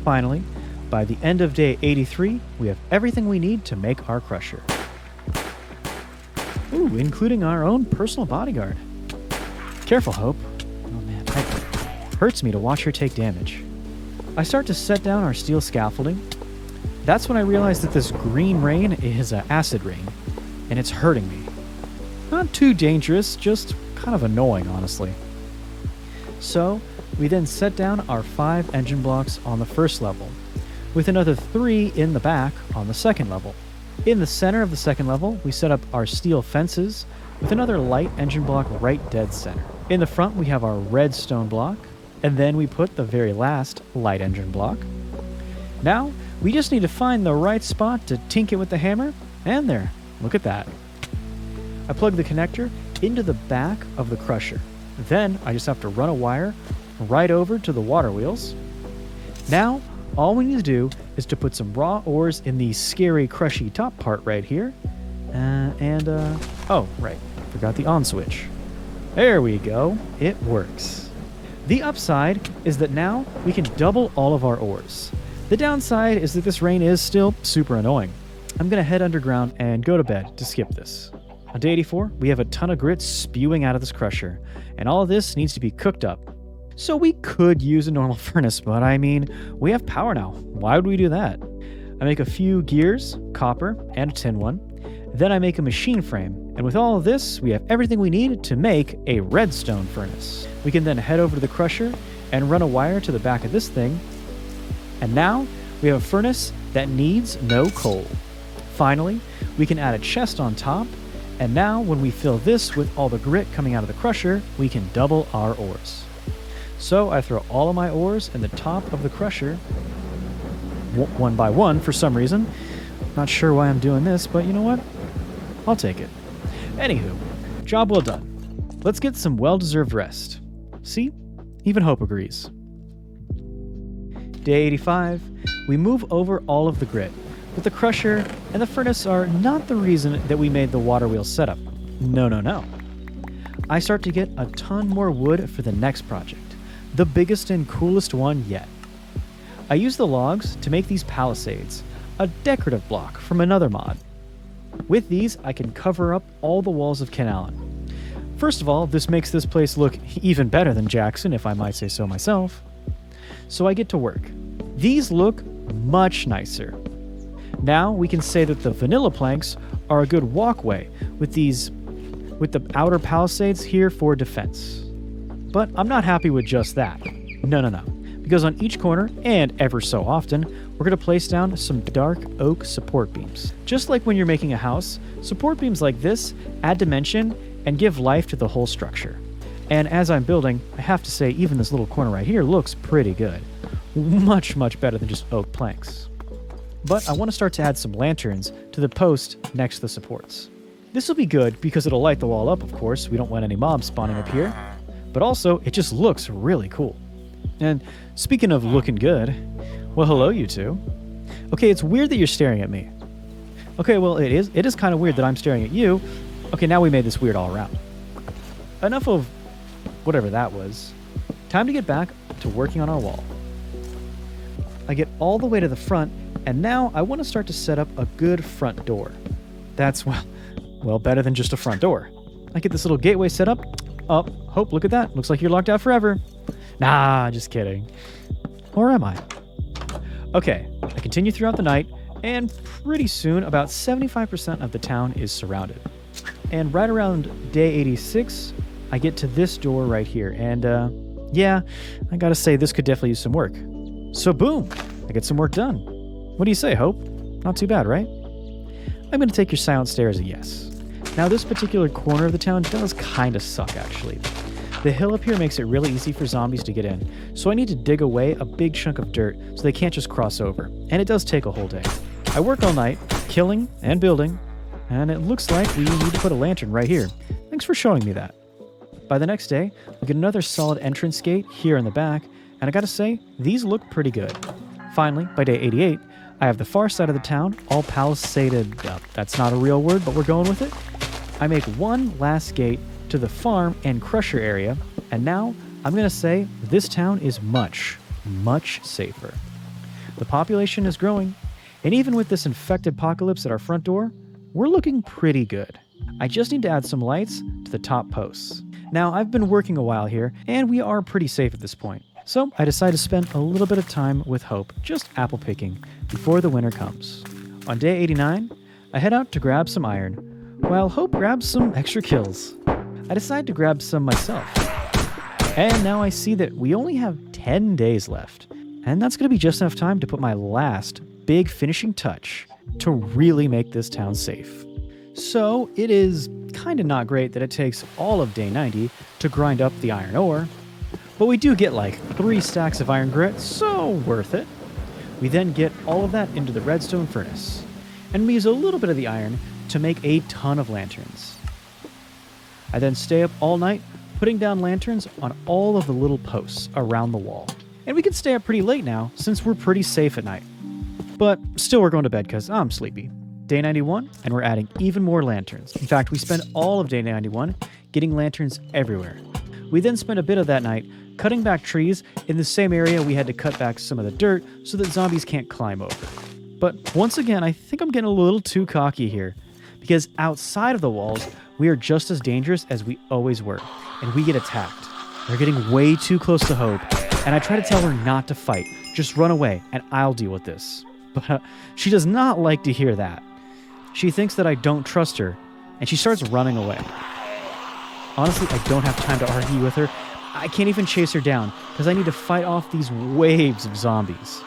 Finally, by the end of day 83, we have everything we need to make our crusher. Ooh, including our own personal bodyguard. Careful, Hope. Oh man, it hurts me to watch her take damage. I start to set down our steel scaffolding. That's when I realize that this green rain is an acid rain, and it's hurting me. Not too dangerous, just kind of annoying, honestly. So, we then set down our 5 engine blocks on the first level, with another 3 in the back on the second level. In the center of the second level, we set up our steel fences with another light engine block right dead center. In the front, we have our redstone block, and then we put the very last light engine block. Now, we just need to find the right spot to tink it with the hammer, and there, look at that. I plug the connector into the back of the crusher. Then, I just have to run a wire right over to the water wheels. Now, all we need to do is to put some raw ores in the scary crushy top part right here. Oh, right, forgot the on switch. There we go, it works. The upside is that now we can double all of our ores. The downside is that this rain is still super annoying. I'm gonna head underground and go to bed to skip this. On day 84, we have a ton of grit spewing out of this crusher, and all of this needs to be cooked up. So we could use a normal furnace, but I mean, we have power now. Why would we do that? I make a few gears, copper, and a tin one. Then I make a machine frame, and with all of this, we have everything we need to make a redstone furnace. We can then head over to the crusher and run a wire to the back of this thing, and now we have a furnace that needs no coal. Finally, we can add a chest on top, and now when we fill this with all the grit coming out of the crusher, we can double our ores. So I throw all of my ores in the top of the crusher, one by one for some reason. Not sure why I'm doing this, but you know what? I'll take it. Anywho, job well done. Let's get some well-deserved rest. See? Even Hope agrees. Day 85, we move over all of the grit, but the crusher and the furnace are not the reason that we made the water wheel setup. No. I start to get a ton more wood for the next project, the biggest and coolest one yet. I use the logs to make these palisades, a decorative block from another mod. With these, I can cover up all the walls of Canallen. First of all, this makes this place look even better than Jackson, if I might say so myself. So I get to work. These look much nicer. Now we can say that the vanilla planks are a good walkway with the outer palisades here for defense. But I'm not happy with just that. No. Because on each corner, and ever so often, we're going to place down some dark oak support beams. Just like when you're making a house, support beams like this add dimension and give life to the whole structure. And as I'm building, I have to say even this little corner right here looks pretty good. Much better than just oak planks. But I want to start to add some lanterns to the post next to the supports. This will be good because it'll light the wall up, of course. We don't want any mobs spawning up here. But also, it just looks really cool. And speaking of looking good, well, hello, you two. Okay, it's weird that you're staring at me. Okay, well, it is kind of weird that I'm staring at you. Okay, now we made this weird all around. Enough of whatever that was. Time to get back to working on our wall. I get all the way to the front, and now I want to start to set up a good front door. That's, well, better than just a front door. I get this little gateway set up. Oh, Hope, look at that. Looks like you're locked out forever. Nah, just kidding. Or am I? Okay, I continue throughout the night, and pretty soon, about 75% of the town is surrounded. And right around day 86, I get to this door right here, and yeah, I gotta say, this could definitely use some work. So boom, I get some work done. What do you say, Hope? Not too bad, right? I'm gonna take your silent stare as a yes. Now, this particular corner of the town does kind of suck, actually. The hill up here makes it really easy for zombies to get in, so I need to dig away a big chunk of dirt so they can't just cross over, and it does take a whole day. I work all night, killing and building, and it looks like we need to put a lantern right here. Thanks for showing me that. By the next day, we get another solid entrance gate here in the back, and I gotta say, these look pretty good. Finally, by day 88, I have the far side of the town all palisaded up. That's not a real word, but we're going with it. I make one last gate to the farm and crusher area, and now I'm gonna say this town is much safer. The population is growing, and even with this infected apocalypse at our front door, we're looking pretty good. I just need to add some lights to the top posts. Now, I've been working a while here, and we are pretty safe at this point. So I decided to spend a little bit of time with Hope, just apple picking, before the winter comes. On day 89, I head out to grab some iron, while Hope grabs some extra kills. I decide to grab some myself. And now I see that we only have 10 days left, and that's going to be just enough time to put my last big finishing touch to really make this town safe. So it is kind of not great that it takes all of day 90 to grind up the iron ore, but we do get like 3 stacks of iron grit, so worth it. We then get all of that into the redstone furnace, and we use a little bit of the iron to make a ton of lanterns. I then stay up all night putting down lanterns on all of the little posts around the wall. And we can stay up pretty late now since we're pretty safe at night. But still, we're going to bed because I'm sleepy. Day 91, and we're adding even more lanterns. In fact, we spend all of day 91 getting lanterns everywhere. We then spend a bit of that night cutting back trees in the same area we had to cut back some of the dirt so that zombies can't climb over. But once again, I think I'm getting a little too cocky here. Because outside of the walls, we are just as dangerous as we always were. And we get attacked. They're getting way too close to Hope. And I try to tell her not to fight. Just run away, and I'll deal with this. But she does not like to hear that. She thinks that I don't trust her, and she starts running away. Honestly, I don't have time to argue with her. I can't even chase her down, because I need to fight off these waves of zombies.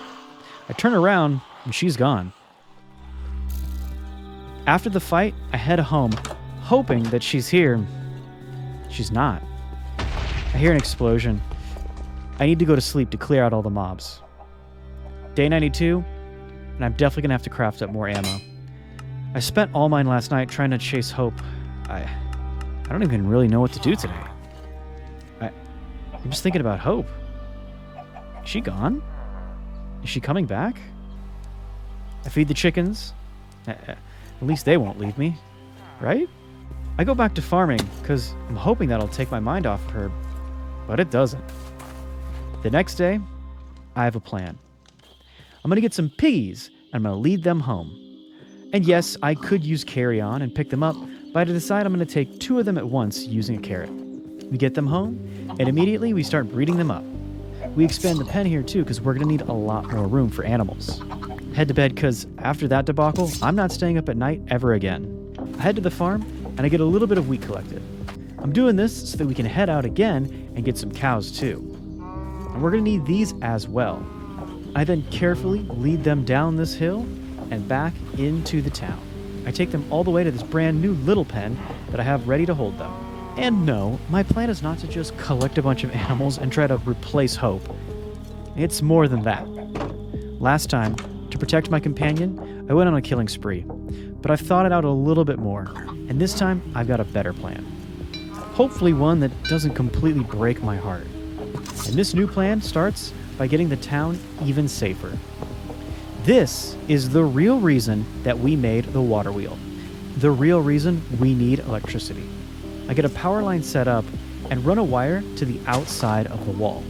I turn around, and she's gone. After the fight, I head home, hoping that she's here. She's not. I hear an explosion. I need to go to sleep to clear out all the mobs. Day 92, and I'm definitely going to have to craft up more ammo. I spent all mine last night trying to chase Hope. I don't even really know what to do today. I'm just thinking about Hope. Is she gone? Is she coming back? I feed the chickens. At least they won't leave me, right? I go back to farming because I'm hoping that'll take my mind off of her, but it doesn't. The next day, I have a plan. I'm going to get some piggies and I'm going to lead them home. And yes, I could use carry-on and pick them up, but I decide I'm going to take 2 of them at once using a carrot. We get them home, and immediately we start breeding them up. We expand the pen here too, because we're going to need a lot more room for animals. Head to bed, because after that debacle, I'm not staying up at night ever again. I head to the farm, and I get a little bit of wheat collected. I'm doing this so that we can head out again and get some cows too. And we're going to need these as well. I then carefully lead them down this hill and back into the town. I take them all the way to this brand new little pen that I have ready to hold them. And no, my plan is not to just collect a bunch of animals and try to replace Hope. It's more than that. Last time, to protect my companion, I went on a killing spree, but I've thought it out a little bit more, and this time I've got a better plan. Hopefully one that doesn't completely break my heart. And this new plan starts by getting the town even safer. This is the real reason that we made the water wheel. The real reason we need electricity. I get a power line set up and run a wire to the outside of the wall.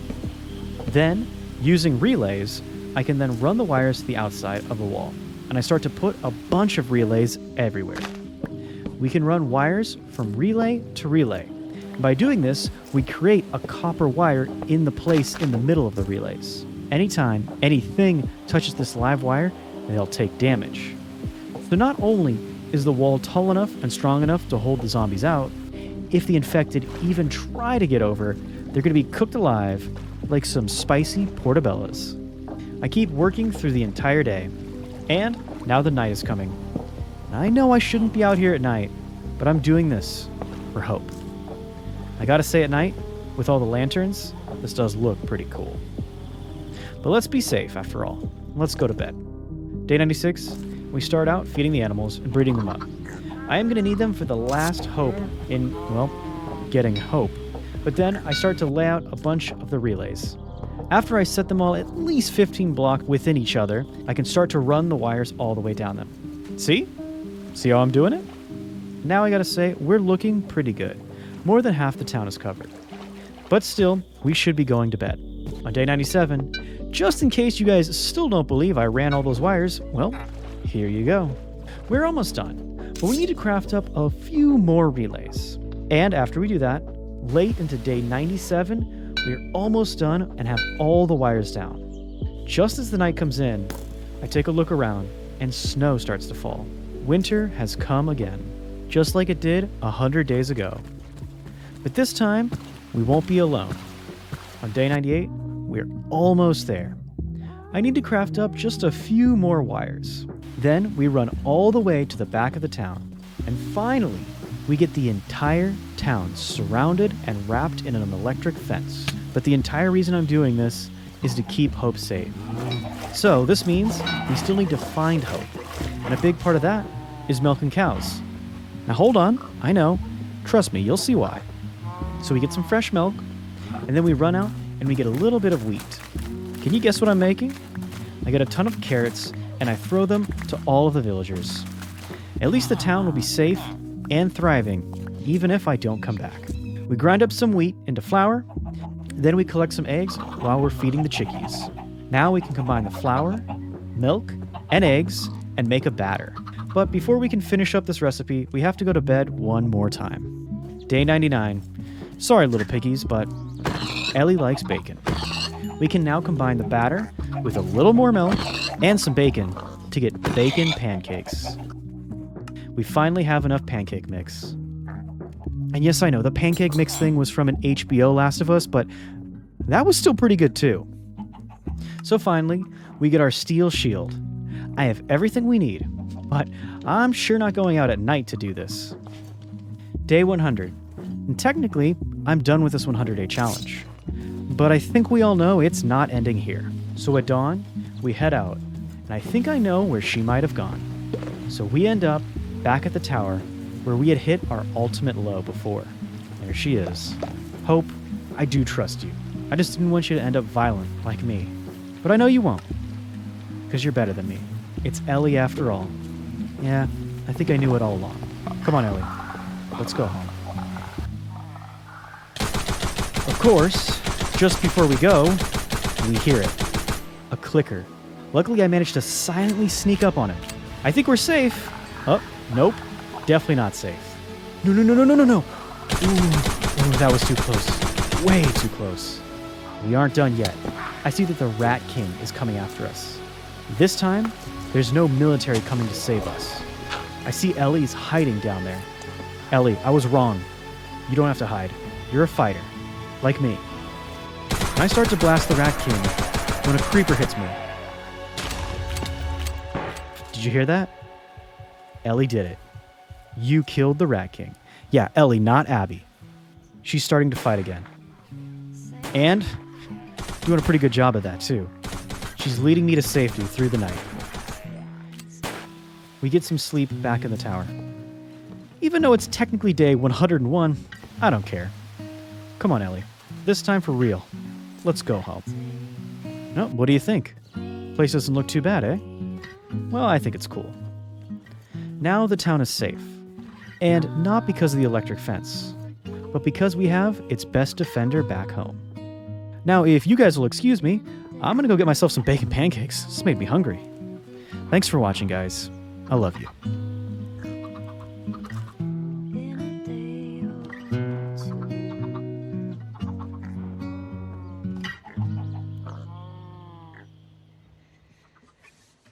Then, using relays, I can then run the wires to the outside of the wall. And I start to put a bunch of relays everywhere. We can run wires from relay to relay. By doing this, we create a copper wire in the place in the middle of the relays. Anytime anything touches this live wire, they'll take damage. So not only is the wall tall enough and strong enough to hold the zombies out, if the infected even try to get over, they're going to be cooked alive like some spicy portobellos. I keep working through the entire day, and now the night is coming. I know I shouldn't be out here at night, but I'm doing this for Hope. I gotta say, at night, with all the lanterns, this does look pretty cool. But let's be safe after all. Let's go to bed. Day 96, we start out feeding the animals and breeding them up. I am gonna need them for the last hope in, well, getting Hope. But then I start to lay out a bunch of the relays. After I set them all at least 15 blocks within each other, I can start to run the wires all the way down them. See? See how I'm doing it? Now I gotta say, we're looking pretty good. More than half the town is covered. But still, we should be going to bed. On day 97, just in case you guys still don't believe I ran all those wires, well, here you go. We're almost done, but we need to craft up a few more relays. And after we do that, late into day 97, we're almost done and have all the wires down. Just as the night comes in, I take a look around and snow starts to fall. Winter has come again, just like it did 100 days ago. But this time, we won't be alone. On day 98, we're almost there. I need to craft up just a few more wires. Then we run all the way to the back of the town. And finally, we get the entire town surrounded and wrapped in an electric fence. But the entire reason I'm doing this is to keep Hope safe. So this means we still need to find Hope. And a big part of that is milking cows. Now hold on, I know. Trust me, you'll see why. So we get some fresh milk, and then we run out and we get a little bit of wheat. Can you guess what I'm making? I get a ton of carrots and I throw them to all of the villagers. At least the town will be safe and thriving, even if I don't come back. We grind up some wheat into flour, then we collect some eggs while we're feeding the chickies. Now we can combine the flour, milk, and eggs and make a batter. But before we can finish up this recipe, we have to go to bed one more time. Day 99. Sorry, little piggies, but Ellie likes bacon. We can now combine the batter with a little more milk and some bacon to get bacon pancakes. We finally have enough pancake mix. And yes, I know, the pancake mix thing was from an HBO Last of Us, but that was still pretty good too. So finally, we get our steel shield. I have everything we need, but I'm sure not going out at night to do this. Day 100. And technically, I'm done with this 100-day challenge. But I think we all know it's not ending here. So at dawn, we head out, and I think I know where she might have gone. So we end up back at the tower where we had hit our ultimate low before. There she is. Hope, I do trust you. I just didn't want you to end up violent like me. But I know you won't, because you're better than me. It's Ellie after all. Yeah, I think I knew it all along. Come on, Ellie. Let's go home. Of course, just before we go, we hear it. A clicker. Luckily, I managed to silently sneak up on it. I think we're safe. Oh, nope. Definitely not safe. No. Ooh, that was too close. Way too close. We aren't done yet. I see that the Rat King is coming after us. This time, there's no military coming to save us. I see Ellie's hiding down there. Ellie, I was wrong. You don't have to hide. You're a fighter. Like me. And I start to blast the Rat King when a creeper hits me. Did you hear that? Ellie did it. You killed the Rat King. Yeah, Ellie, not Abby. She's starting to fight again. And doing a pretty good job of that, too. She's leading me to safety through the night. We get some sleep back in the tower. Even though it's technically day 101, I don't care. Come on, Ellie. This time for real. Let's go home. No, what do you think? Place doesn't look too bad, eh? Well, I think it's cool. Now the town is safe. And not because of the electric fence, but because we have its best defender back home. Now, if you guys will excuse me, I'm gonna go get myself some bacon pancakes. This made me hungry. Thanks for watching, guys. I love you.